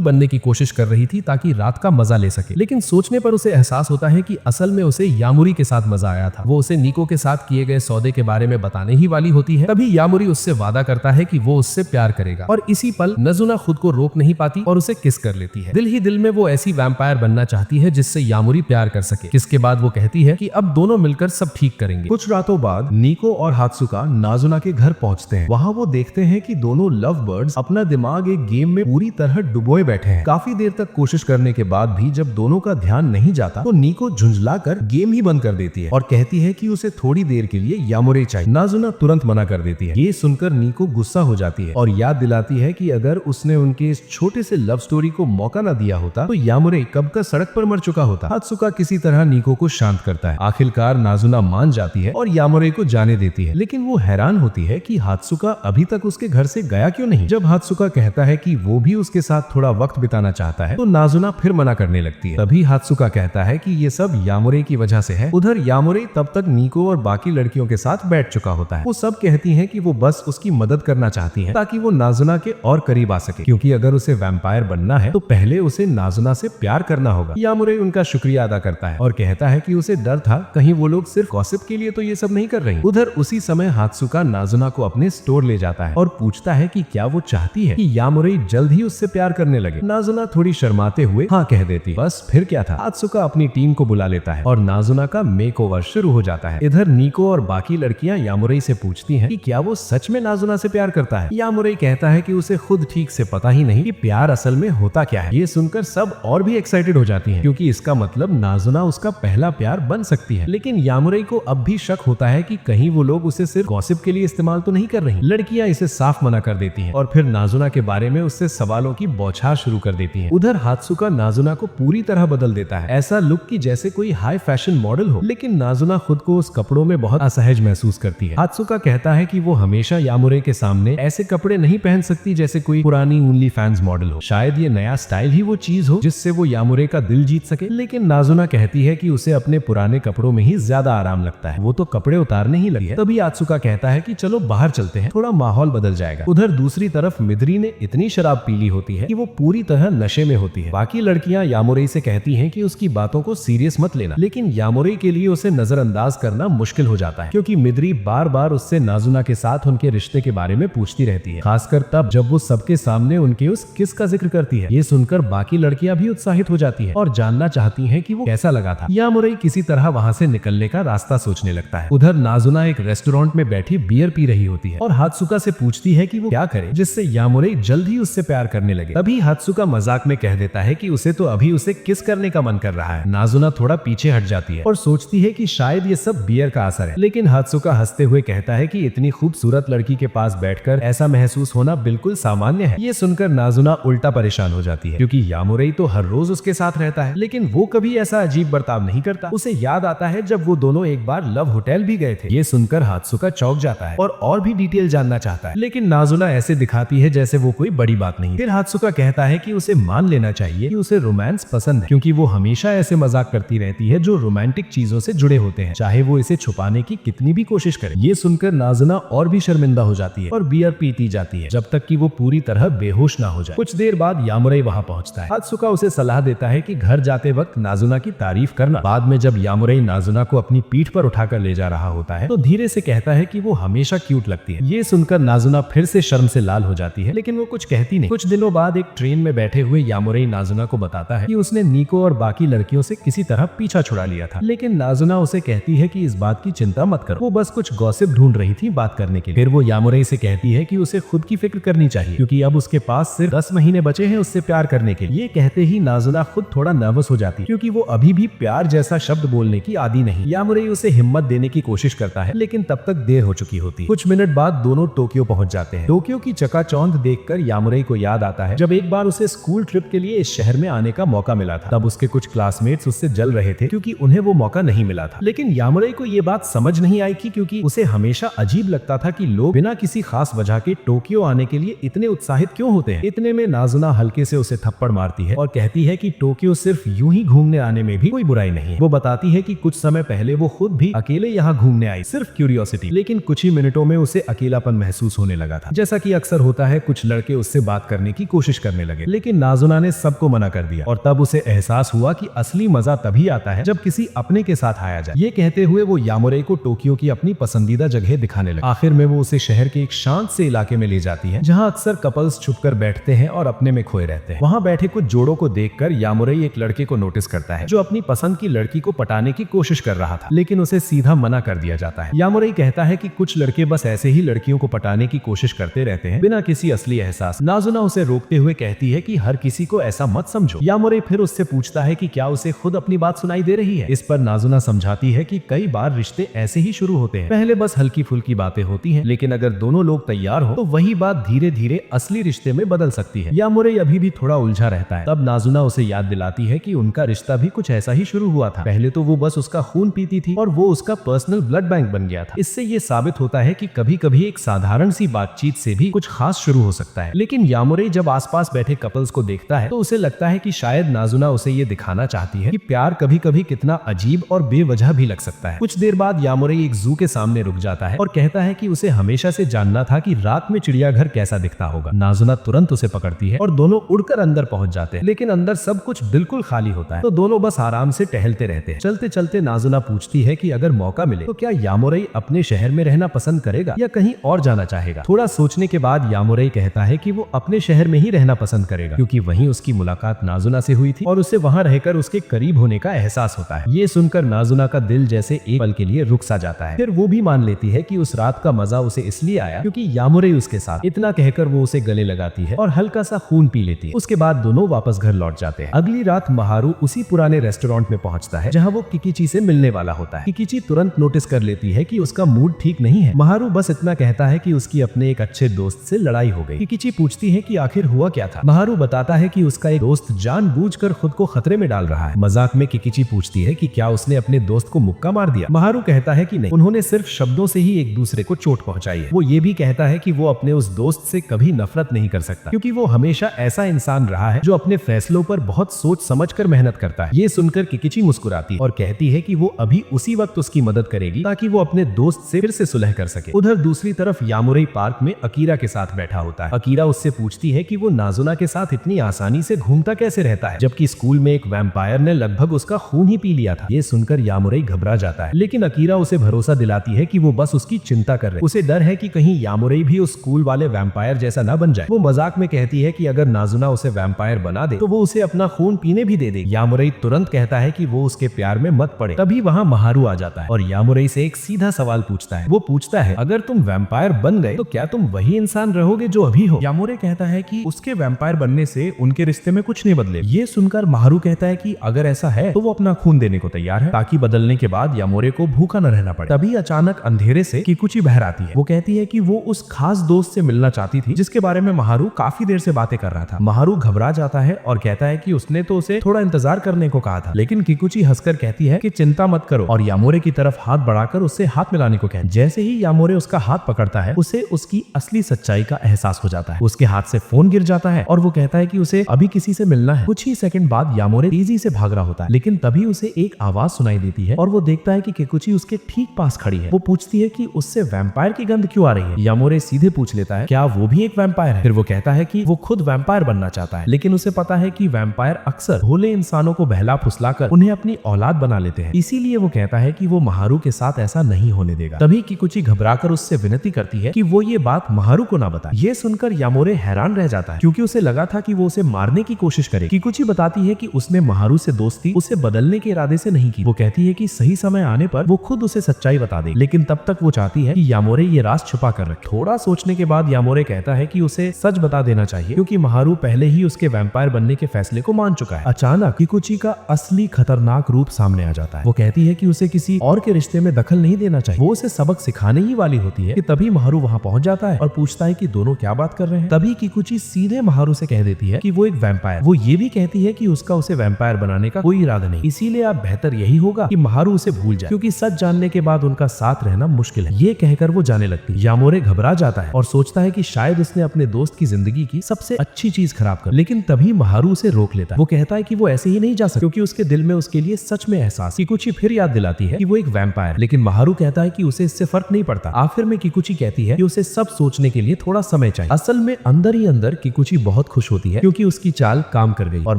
बनने की कोशिश कर रही थी ताकि रात का मजा ले सके, लेकिन सोचने पर उसे एहसास होता है कि असल में उसे यामुरी के साथ मजा आया था। वो उसे निको के साथ किए गए सौदे के बारे में बताने ही वाली होती है, तभी यामुरी उससे वादा करता है कि वो उससे प्यार करेगा और इसी पल नजुना खुद को रोक नहीं पाती और उसे किस कर लेती है। दिल ही दिल में वो ऐसी वैम्पायर बनना चाहती है जिससे यामुरी प्यार कर सके। किसके बाद वो कहती है कि अब दोनों मिलकर सब ठीक करेंगे। कुछ रातों बाद निको और हात्सुका नाजुना के घर पहुंचते हैं। वहां वो देखते हैं कि दोनों लव बर्ड्स अपना दिमाग एक गेम में पूरी तरह डुबोए बैठे हैं। काफी देर तक कोशिश करने के बाद भी जब दोनों का ध्यान नहीं जाता तो निको झुंझलाकर गेम ही बंद कर देती है और कहती है कि उसे थोड़ी देर के लिए यामुरे चाहिए। नाजुना तुरंत मना कर देती है। ये सुनकर निको गुस्सा हो जाती है और याद दिलाती है कि अगर उसने उनके इस छोटे से लव स्टोरी को मौका न दिया होता तो यामुरे कब का सड़क पर मर चुका होता। हात्सुका किसी तरह निको को शांत करता है। आखिरकार नाजुना मान जाती है और यामुरे को जाने देती है, लेकिन वो हैरान होती है कि हात्सुका अभी तक उसके घर से गया क्यों नहीं। जब हात्सुका कहता है कि वो भी उसके साथ थोड़ा वक्त बिताना चाहता है तो नाजुना फिर मना करने लगती है। तभी हात्सुका कहता है कि ये सब यामुरे की वजह से है। उधर यामुरे तब तक निको और बाकी लड़कियों के साथ बैठ चुका होता है। वो सब कहती हैं कि वो बस उसकी मदद करना चाहती हैं ताकि वो नाजुना के और करीब आ सके, क्योंकि अगर उसे वैम्पायर बनना है तो पहले उसे नाजुना से प्यार करना होगा। यामुरे उनका शुक्रिया अदा करता है और कहता है कि उसे डर था कहीं वो लोग सिर्फ गॉसिप के लिए तो ये सब नहीं कर रही। उधर उसी समय हात्सुका नाजुना को अपने स्टोर ले जाता है और पूछता है कि क्या वो चाहती है कि यामुरे जल्द ही उससे प्यार करने लगे। नाजुना थोड़ी शर्माते हुए हाँ कह देती। बस फिर क्या था, हात्सुका अपनी टीम को बुला लेता है और नाजुना का मेकओवर शुरू हो जाता है। इधर निको और बाकी लड़कियां यामुरे से पूछती हैं कि क्या वो सच में नाजुना से प्यार करता है। यामुरे कहता है कि उसे खुद ठीक से पता ही नहीं कि प्यार असल में होता क्या है। ये सुनकर सब और भी एक्साइटेड हो जाती हैं, क्योंकि इसका मतलब नाजुना उसका पहला प्यार बन सकती है। लेकिन यामुरे को अब भी शक होता है कि कहीं वो लोग उसे सिर्फ गॉसिप के लिए इस्तेमाल तो नहीं कर रही। लड़कियां इसे साफ मना कर देती हैं और फिर नाजुना के बारे में उससे सवालों की बौछार शुरू कर देती हैं। उधर हात्सुका नाजुना को पूरी तरह बदल देता है, ऐसा लुक कि जैसे कोई हाई फैशन मॉडल हो, लेकिन नाजुना खुद को उस कपड़ों में बहुत असहज महसूस करती है। हात्सुका कहता है कि वो हमेशा यामुरे के सामने ऐसे कपड़े नहीं पहन सकती जैसे कोई पुरानी ओनली फैंस मॉडल हो। शायद ये नया स्टाइल ही वो चीज हो जिससे वो यामुरे का दिल जीत सके। लेकिन नाजुना कहती है कि उसे अपने पुराने कपड़ों में ही ज्यादा आराम लगता है, वो तो कपड़े उतारने ही लगी है। तभी हात्सुका कहता है कि चलो बाहर चलते हैं, थोड़ा माहौल बदल जाएगा। उधर दूसरी तरफ मिद्री ने इतनी शराब पी ली होती है कि वो पूरी तरह नशे में होती है। बाकी लड़कियां यामुरे से कहती हैं कि उसकी बातों को सीरियस मत लेना, लेकिन यामुरे के लिए उसे नजरअंदाज करना मुश्किल हो जाता है, क्योंकि मिद्री बार बार उससे नाजुना के साथ उनके रिश्ते के बारे में पूछती रहती है, खासकर तब जब वो सबके सामने उनके उस किस का जिक्र करती है। ये सुनकर बाकी लड़कियां भी उत्साहित हो जाती है और जानना चाहती हैं कि वो कैसा लगा था। यामुरे किसी तरह वहां से निकलने का रास्ता सोचने लगता है। उधर नाजुना एक रेस्टोरेंट में बैठी बियर पी रही होती है और हात्सुका से पूछती है कि वो क्या करे जिससे यामुरे जल्द ही उससे प्यार करने लगे। तभी हात्सुका मजाक में कह देता है कि उसे तो अभी उसे किस करने का मन कर रहा है। नाजुना थोड़ा पीछे हट जाती है और सोचती है कि शायद ये सब बियर का असर है, लेकिन हात्सुका हंसते हुए कहता है कि इतनी खूबसूरत लड़की के पास बैठकर ऐसा महसूस होना बिल्कुल सामान्य है। ये सुनकर नाजुना उल्टा परेशान हो जाती है, क्योंकि यामुरे तो हर रोज उसके साथ रहता है, लेकिन वो कभी ऐसा अजीब बर्ताव नहीं करता। उसे याद आता है जब वो दोनों एक बार लव होटल भी गए थे। ये सुनकर हात्सुका चौंक जाता है और भी डिटेल जानना चाहता है, लेकिन नाजुना ऐसे दिखाती है जैसे वो कोई बड़ी बात नहीं। फिर हात्सुका कहता है कि उसे मान लेना चाहिए कि उसे रोमांस पसंद है, क्योंकि वो हमेशा ऐसे मजाक करती रहती है जो रोमांटिक चीजों से जुड़े होते हैं, चाहे वो इसे छुपाने की कितनी भी कोशिश करे। ये सुनकर नाजुना और भी शर्मिंदा हो जाती है और बियर पीती जाती है जब तक कि वो पूरी तरह बेहोश ना हो जाए। कुछ देर बाद यामुरे वहां पहुंचता है। हात्सुका उसे सलाह देता है कि घर जाते वक्त नाजुना की तारीफ करना। बाद में जब यामुरे नाजुना को अपनी पीठ पर उठाकर ले जा रहा होता है तो धीरे से कहता है कि वो हमेशा क्यूट लगती है। ये सुनकर नाजुना फिर से शर्म से लाल हो जाती है, लेकिन वो कुछ कहती नहीं। कुछ दिनों बाद एक ट्रेन में बैठे हुए यामुरे नाजुना को बताता है कि उसने निको और बाकी लड़कियों से किसी तरह पीछा छुड़ा लिया था, लेकिन नाजुना उसे कहती है कि इस बात की चिंता मत करो, वो बस कुछ गॉसिप ढूंढ रही थी बात करने के लिए। फिर वो यामुरे से कहती है कि उसे खुद की फिक्र करनी चाहिए, क्योंकि अब उसके पास सिर्फ 10 महीने बचे हैं उससे प्यार करने के लिए। ये कहते ही नाजुना खुद थोड़ा नर्वस हो जाती है, क्योंकि वो अभी भी प्यार जैसा शब्द बोलने की आदी नहीं। यामुरे उसे हिम्मत देने की कोशिश करता है, लेकिन तब तक देर हो चुकी होती है। कुछ मिनट बाद दोनों टोक्यो पहुंच जाते हैं। टोक्यो की चकाचौंध देखकर यामुरे को याद आता है जब एक बार उसे स्कूल ट्रिप के लिए इस शहर में आने का मौका मिला था। तब उसके कुछ क्लासमेट्स उससे जल रहे थे क्योंकि उन्हें वो मौका नहीं मिला था। लेकिन यामुरे को ये बात समझ नहीं आई थी, क्योंकि उसे हमेशा अजीब लगता था कि लोग बिना किसी खास वजह के टोक्यो आने के लिए इतने उत्साहित क्यों होते हैं। इतने में नाजुना हल्के से उसे थप्पड़ मारती है और कहती है कि टोक्यो सिर्फ यूं ही घूमने आने में भी कोई बुराई नहीं है। वो बताती है कि कुछ समय पहले वो खुद भी अकेले यहाँ घूमने आई, सिर्फ क्यूरियोसिटी, लेकिन कुछ ही मिनटों में उसे अकेलापन महसूस होने लगा था। जैसा कि अक्सर होता है, कुछ लड़के उससे बात करने की कोशिश करने लगे, लेकिन नाजुना ने सबको मना कर दिया और तब उसे एहसास हुआ कि असली मजा तभी आता है जब किसी अपने के साथ आया जाए। ये कहते हुए वो यामुरे को टोक्यो की अपनी पसंदीदा जगह दिखाने लगे। आखिर में वो उसे शहर के एक शांत से इलाके में ले जाती है जहाँ अक्सर कपल्स छुपकर बैठते हैं और अपने में खोए रहते हैं। वहाँ बैठे कुछ जोड़ों को देखकर यामुरे एक लड़के को नोटिस करता है जो अपनी पसंद की लड़की को पटाने की कोशिश कर रहा था, लेकिन उसे सीधा मना कर दिया जाता है। यामुरे कहता है कि कुछ लड़के बस ऐसे ही लड़कियों को पटाने की कोशिश करते रहते हैं बिना किसी असली एहसास। नाजुना उसे रोकते हुए कहती है कि हर किसी को ऐसा मत समझो। यामुरे फिर उससे पूछता है कि क्या उसे खुद अपनी बात सुनाई दे रही है। इस पर नाजुना समझाती है कि कई बार रिश्ते ऐसे ही शुरू होते हैं, पहले बस हल्की फुल्की बातें होती हैं, लेकिन अगर दोनों लोग तैयार हो तो वही बात धीरे धीरे असली रिश्ते में बदल सकती है। यामुरे अभी भी थोड़ा उलझा रहता है। तब नाजुना उसे याद दिलाती है कि उनका रिश्ता भी कुछ ऐसा ही शुरू हुआ था। पहले तो वो बस उसका खून पीती थी और वो उसका पर्सनल ब्लड बैंक बन गया था। इससे ये साबित होता है कि कभी कभी एक साधारण सी बातचीत से भी कुछ खास शुरू हो सकता है। लेकिन यामुरे जब आसपास बैठे कपल्स को देखता है तो उसे लगता है कि शायद नाजुना उसे ये दिखाना चाहती है कि प्यार कभी कभी कितना अजीब और बेवजह भी लग सकता है। कुछ देर बाद यामुरे एक जू के सामने रुक जाता है और कहता है कि उसे हमेशा से जानना था कि रात में चिड़ियाघर कैसा दिखता होगा। नाजुना तुरंत उसे पकड़ती है और दोनों उड़कर अंदर पहुंच जाते हैं, लेकिन अंदर सब कुछ बिल्कुल खाली होता है। तो दोनों बस आराम से टहलते रहते हैं। चलते चलते नाजुना पूछती है कि अगर मौका मिले तो क्या यामुरे अपने शहर में रहना पसंद करेगा या कहीं और जाना चाहेगा। थोड़ा सोचने के बाद यामुरे कहता है कि वो अपने शहर में ही रहना पसंद करेगा, क्योंकि वहीं उसकी मुलाकात नाजुना से हुई थी और उसे वहां रहकर उसके करीब होने का एहसास होता है। ये सुनकर नाजुना का दिल जैसे एक पल के लिए रुक सा जाता है। फिर वो भी मान लेती है कि उस रात का मजा उसे इसलिए आया क्योंकि यामुरे उसके साथ। इतना कहकर वो उसे गले लगाती है और हल्का सा खून पी लेती है। उसके बाद दोनों वापस घर लौट जाते हैं। अगली रात महारू उसी पुराने रेस्टोरेंट में पहुंचता है जहां वो किकिची से मिलने वाला होता है। किकिची तुरंत नोटिस कर लेती है कि उसका मूड ठीक नहीं है। महारू बस इतना कहता है कि उसकी अपने एक अच्छे दोस्त से लड़ाई हो गई। किकिची पूछती है कि आखिर हुआ क्या था। महारू बताता है कि उसका एक दोस्त जानबूझकर खुद को खतरे में डाल रहा है। मजाक में किकिची पूछती है कि क्या उसने अपने दोस्त को मुक्का मार दिया। महारू कहता है कि नहीं, उन्होंने सिर्फ शब्दों से ही एक दूसरे को चोट पहुंचाई है। वो ये भी कहता है कि वो अपने उस दोस्त से कभी नफरत नहीं कर सकता, क्योंकि वो हमेशा ऐसा इंसान रहा है जो अपने फैसलों पर बहुत सोच समझकर मेहनत करता है। ये सुनकर किकिची मुस्कुराती है और कहती है कि वो अभी उसी वक्त उसकी मदद करेगी ताकि वो अपने दोस्त से फिर से सुलह कर सके। उधर दूसरी तरफ यामुरे पार्क में अकीरा के साथ बैठा होता है। अकीरा उससे पूछती है कि वो नाजुना के साथ इतनी आसानी से घूमता कैसे रहता है, जबकि स्कूल में एक वैम्पायर ने लगभग उसका खून ही पी लिया था। ये सुनकर यामुरे घबरा जाता है, लेकिन अकीरा उसे भरोसा दिलाती है कि वो बस उसकी चिंता कर रही। उसे डर है कि कहीं यामुरे भी उस स्कूल वाले वैम्पायर जैसा न बन जाए। वो मजाक में कहती है कि अगर नाजुना उसे वैम्पायर बना दे तो वो उसे अपना खून पीने भी दे देगी। यामुरे तुरंत कहता है कि वो उसके प्यार में मत पड़े। तभी वहाँ महारू आ जाता है और यामुरे से एक सीधा सवाल पूछता है। वो पूछता है, अगर तुम वैम्पायर बन गए तो क्या तुम वही इंसान रहोगे जो अभी हो। यामुरे कहता है कि उसके वैम्पायर बनने से उनके रिश्ते में कुछ नहीं बदले। ये सुनकर महारू कहता है कि अगर ऐसा है तो वो अपना खून देने को तैयार है ताकि बदलने के बाद यामुरे को भूखा न रहना पड़े। तभी अचानक अंधेरे से किकुची बाहर आती है। वो कहती है कि वो उस खास दोस्त से मिलना चाहती थी जिसके बारे में महारू काफी देर से बातें कर रहा था। महारू घबरा जाता है और कहता है कि उसने तो उसे थोड़ा इंतजार करने को कहा था, लेकिन किकुची हंसकर कहती है कि चिंता मत करो और यामुरे की तरफ हाथ बढ़ाकर उससे हाथ मिलाने को कहती है। जैसे ही यामुरे उसका हाथ पकड़ता है उसे उसकी असली सच्चाई का एहसास हो जाता है। उसके हाथ से फोन गिर जाता है और वो कहता है कि उसे अभी किसी से मिलना है। कुछ ही सेकंड बाद यामुरे तेजी से भाग रहा होता है, लेकिन तभी उसे एक आवाज सुनाई देती है और वो देखता है कि किकुची उसके ठीक पास खड़ी है। वो पूछती है कि उससे वैम्पायर की गंध क्यों आ रही है। यामुरे सीधे पूछ लेता है, क्या वो भी एक वैम्पायर है। फिर वो कहता है कि वो खुद वैम्पायर बनना चाहता है, लेकिन उसे पता है कि वैम्पायर अक्सर भोले इंसानों को बहला फुसलाकर उन्हें अपनी औलाद बना लेते हैं। इसीलिए वो कहता है कि वो महारू के साथ ऐसा नहीं होने देगा। तभी किकुची घबराकर उससे विनती करती है कि वो ये बात महारू को ना बताए। ये सुनकर यामुरे हैरान रह जाता है, क्योंकि उसे लगा था कि वो उसे मारने की कोशिश करे। किकुची बताती है कि उसने महारू से दोस्ती उसे बदलने के इरादे से नहीं की। वो कहती है कि सही समय आने पर वो खुद उसे सच्चाई बता दे, लेकिन तब तक वो चाहती है कि यामुरे ये राज छुपा कर रखे। थोड़ा सोचने के बाद यामुरे कहता है कि उसे सच बता देना चाहिए, क्योंकि महारू पहले ही उसके वैम्पायर बनने के फैसले को मान चुका है। अचानक किकुची का असली खतरनाक रूप सामने आ जाता है। वो कहती है कि उसे किसी और के रिश्ते में दखल नहीं देना चाहिए। वो उसे सबक सिखाने ही वाली होती है कि तभी महारू वहाँ पहुंच जाता है और पूछता है कि दोनों क्या बात कर रहे हैं। तभी किकुची सीधे महारू से कह देती है कि वो एक वैम्पायर। वो ये भी कहती है कि उसका उसे वैम्पायर बनाने का कोई इरादा नहीं, इसीलिए अब बेहतर यही होगा कि महारू उसे भूल जाए, क्योंकि सच जानने के बाद उनका साथ रहना मुश्किल है। ये कहकर वो जाने लगती है। यामुरे घबरा जाता है और सोचता है कि शायद उसने अपने दोस्त की जिंदगी की सबसे अच्छी चीज खराब कर, लेकिन तभी महारू उसे रोक लेता है। वो कहता है कि वो ऐसे ही नहीं जा सकता क्योंकि उसके दिल में उसके लिए सच में एहसास। किकुची फिर याद दिलाती है कि वो एक वैम्पायर, लेकिन महारू कहता है कि उसे इससे फर्क नहीं पड़ता। आखिर में किकुची कहती है कि उसे सब सोचने के लिए थोड़ा समय चाहिए। असल में अंदर ही अंदर किकुची बहुत खुश होती है क्योंकि उसकी चाल काम कर गई और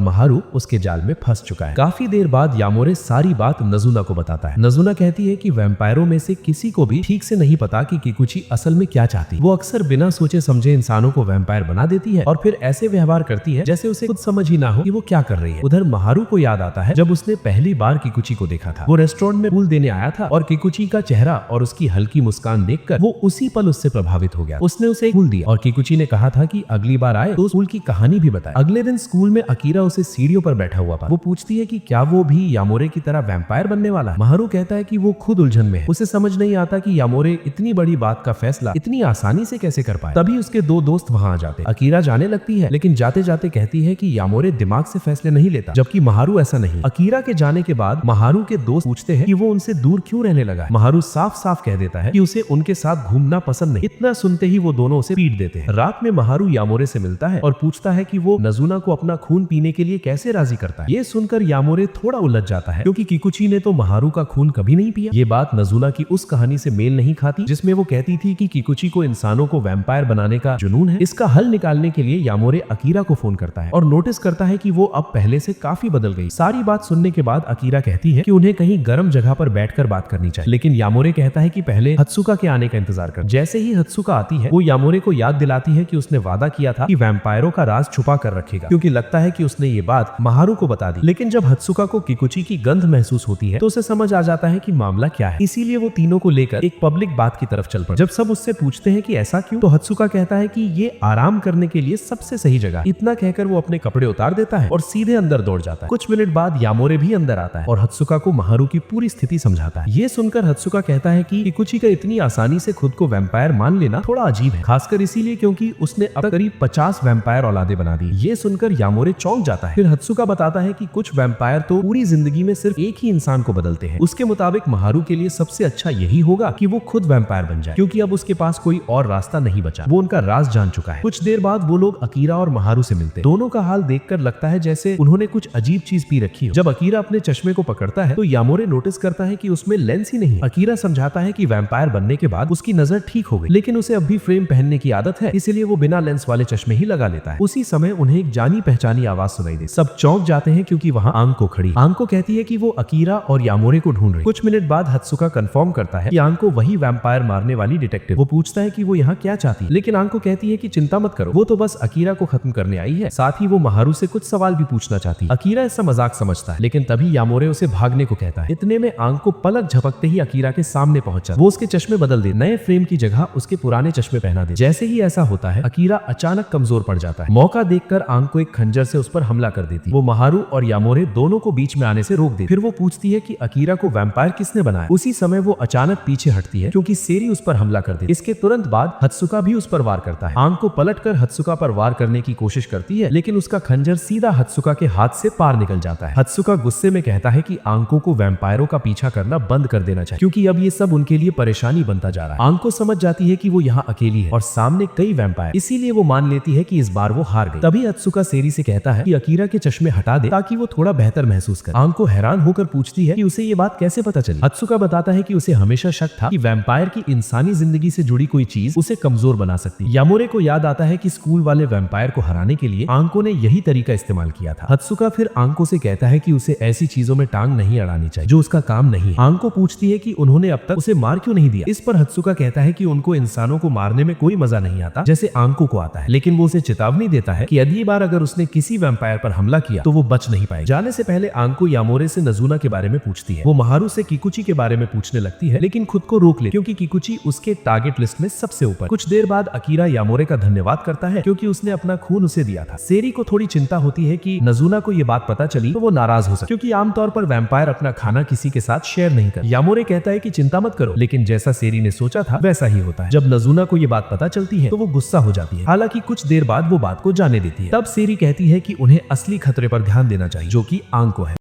महारू उसके जाल में फंस चुका है। काफी देर बाद यामोरे सारी बात नजुना को बताता है। नजुना कहती है कि वैम्पायरों में से किसी को भी ठीक से नहीं पता कि किकुची असल में क्या चाहती है। वो अक्सर बिना सोचे समझे इंसानों को वैम्पायर बना देती है और फिर ऐसे व्यवहार करती है जैसे उसे खुद समझ ही ना हो कि वो क्या कर रही है। उधर महारू को याद आता है जब उसने पहली बार किकुची को देखा था। वो रेस्टोरेंट में फूल देने आया था और किकुची का चेहरा और उसकी हल्की मुस्कान देखकर वो उसी पल उससे प्रभावित हो गया। उसने उसे एक फूल दिया और किकुची ने कहा था कि अगली बार आए तो उस फूल की कहानी भी बताए। अगले दिन स्कूल में अकीरा उसे सीढ़ियों पर बैठा हुआ था। वो पूछती है कि क्या वो भी यामोरे की तरह वैम्पायर बनने वाला है। महारू कहता है कि वो खुद उलझन में है। उसे समझ नहीं आता कि यामोरे इतनी बड़ी बात का फैसला इतनी आसानी से कैसे कर पाए। तभी उसके दो दोस्त वहां आ जाते। अकीरा जाने लगती है लेकिन जाते जाते कहती है कि यामोरे दिमाग से फैसले नहीं लेता, जबकि महारू ऐसा नहीं। अकीरा के जाने के बाद महारू के दोस्त पूछते हैं कि वो उनसे दूर क्यों रहने लगा है। महारू साफ साफ कह देता है कि उसे उनके साथ घूमना पसंद नहीं। इतना सुनते ही वो दोनों उसे पीट देते हैं। रात में महारू यामोरे से मिलता है और पूछता है कि वो नजुना को अपना खून पीने के लिए कैसे राजी करता है। ये सुनकर यामोरे थोड़ा उलझ जाता है क्योंकि किकुची ने तो महारू का खून कभी नहीं पिया। ये बात नजुना की उस कहानी से मेल नहीं खाती जिसमें वो कहती थी कि किकुची को इंसानों को वैम्पायर बनाने का जुनून है। इसका हल निकालने के लिए यामोरे अकीरा को फोन करता है और नोटिस करता है कि वो अब पहले से काफी बदल गई। सारी बात सुनने के बाद अकीरा कहती है कि उन्हें कहीं गर्म जगह पर बैठकर बात करनी चाहिए, लेकिन यामोरे कहता है कि पहले हत्सुका के आने का इंतजार कर। जैसे ही हत्सुका आती है वो यामोरे को याद दिलाती है कि उसने वादा किया था कि वैम्पायरों का राज छुपा कर रखेगा, क्योंकि लगता है कि उसने ये बात महारू को बता दी। लेकिन जब हत्सुका को किकुची की गंध महसूस होती है तो उसे समझ आ जाता है कि मामला क्या है। इसीलिए वो तीनों को लेकर एक पब्लिक बात की तरफ चल पड़े। जब सब उससे पूछते हैं कि ऐसा क्यों, तो हत्सुका कहता है कि ये आराम करने के लिए सबसे सही जगह। इतना कहकर वो अपने कपड़े उतार देता है और सीधे अंदर दौड़ जाता है। कुछ मिनट बाद यामोरे भी अंदर आता है और हत्सुका को महारू की पूरी स्थिति समझाता है। ये सुनकर हत्सुका कहता है कि किकुची का इतनी आसानी से खुद को वैम्पायर मान लेना थोड़ा अजीब है, खासकर इसीलिए क्योंकि उसने अब तक करीब 50 वैम्पायर औलादे बना दी। ये सुनकर यामोरे चौंक जाता है। फिर हत्सुका बताता है कि कुछ वैम्पायर तो पूरी जिंदगी में सिर्फ एक ही इंसान को बदलते हैं। उसके मुताबिक महारू के लिए सबसे अच्छा यही होगा कि वो खुद वैम्पायर बन जाए, क्योंकि अब उसके पास कोई और रास्ता नहीं बचा। वो उनका राज जान चुका है। कुछ देर बाद वो लोग अकीरा और महारू से मिलते। दोनों का हाल देखकर लगता है जैसे उन्होंने कुछ अजीब चीज पी रखी हो। जब अकीरा अपने चश्मे को पकड़ता है तो यामोरे नोटिस करता है कि उसमें लेंस ही नहीं। अकीरा समझाता है कि वैम्पायर बनने के बाद उसकी नजर ठीक हो गई, लेकिन उसे अब भी फ्रेम पहनने की आदत है, इसलिए वो बिना लेंस वाले चश्मे ही लगा लेता है। उसी समय उन्हें एक जानी पहचानी आवाज सुनाई दे। सब चौंक जाते हैं क्योंकि वहाँ आंको खड़ी। आंको कहती है कि वो अकीरा और यामोरे को ढूंढ रही। कुछ मिनट बाद हत्सुका कंफर्म करता है कि आंको वही वैम्पायर मारने वाली डिटेक्टिव। वो पूछता है कि वो यहाँ क्या चाहती है, लेकिन आंको कहती है कि चिंता मत करो, वो तो बस अकीरा को खत्म करने आई है। साथ ही वो महारू से कुछ सवाल भी पूछना चाहती है। अकीरा इसका मजाक समझता है, लेकिन तभी यामोरे उसे भागने को कहता है। इतने में आंको पलक झपकते ही अकीरा के सामने पहुंचा। वो उसके चश्मे बदल दे, नए फ्रेम की जगह उसके पुराने चश्मे पहना दे। जैसे ही ऐसा होता है अकीरा अचानक कमजोर पड़ जाता है। मौका देखकर आंको एक खंजर से उस पर हमला कर देती। वो महारू और यामोरे दोनों को बीच में आने से रोक देती। फिर वो पूछती है कि अकीरा को वैम्पायर किसने बनाया। उसी समय वो अचानक पीछे हटती है क्योंकि सेरी उस पर हमला कर देती। इसके तुरंत बाद हत्सुका भी उस पर वार करता है। आंको पलटकर हत्सुका पर वार करने की कोशिश करती है, लेकिन उसका खंजर सीधा हत्सुका के हाथ से पार निकल जाता है। हत्सुका गुस्से में कहता है कि आंको को वैम्पायरों का पीछा करना बंद कर देना चाहिए, क्योंकि अब ये सब उनके लिए परेशानी बनता जा रहा है। आंको समझ जाती है कि वो यहाँ अकेली है और सामने कई वैम्पायर, इसीलिए वो मान लेती है कि इस बार वो हार गई। तभी हत्सुका सेरी से कहता है कि अकीरा के चश्मे हटा दे ताकि वो थोड़ा बेहतर महसूस करे। आंको हैरान होकर पूछती है कि उसे ये बात कैसे पता चली। हत्सुका बताता है कि उसे हमेशा शक था कि वैम्पायर की इंसानी जिंदगी से जुड़ी कोई चीज उसे कमजोर बना सकती है। यामोरे को याद आता है कि स्कूल वाले वैम्पायर को हराने के लिए आंको ने यही तरीका इस्तेमाल किया था। हत्सुका फिर आंको से कहता है कि उसे ऐसी चीजों में टांग नहीं अड़ानी चाहिए जो उसका काम नहीं है। आंको पूछती है कि उन्होंने अब तक उसे मार क्यों नहीं दिया। इस पर हत्सुका कहता है कि उनको इंसानों को मारने में कोई मजा नहीं आता जैसे आंको को आता है, लेकिन वो उसे चेतावनी देता है कि अगली बार अगर उसने किसी वैम्पायर पर हमला किया तो वो बच नहीं पाएगी। जाने से पहले आंको यामोरे से नजुना के बारे में पूछती है। वो महारू से किकुची के बारे में पूछने लगती है, लेकिन खुद को रोक ले क्योंकि किकुची उसके टारगेट लिस्ट में सबसे ऊपर। कुछ देर बाद अकीरा यामोरे का धन्यवाद करता है क्योंकि उसने अपना खून उसे दिया था। सेरी को थोड़ी चिंता होती है कि नजुना को ये बात पता चली तो वो नाराज हो सकती, क्योंकि आमतौर पर वैम्पायर अपना खाना किसी के साथ शेयर नहीं करते। यामोरे कहता है कि चिंता मत करो, लेकिन जैसा सेरी ने सोचा था वैसा ही होता है। जब नजुना को ये बात पता चलती है तो वो गुस्सा हो जाती है, हालांकि कुछ देर बाद वो बात को जाने देती है। तब सेरी कहती है कि उन्हें असली खतरे पर ध्यान देना चाहिए, जो कि आंको है।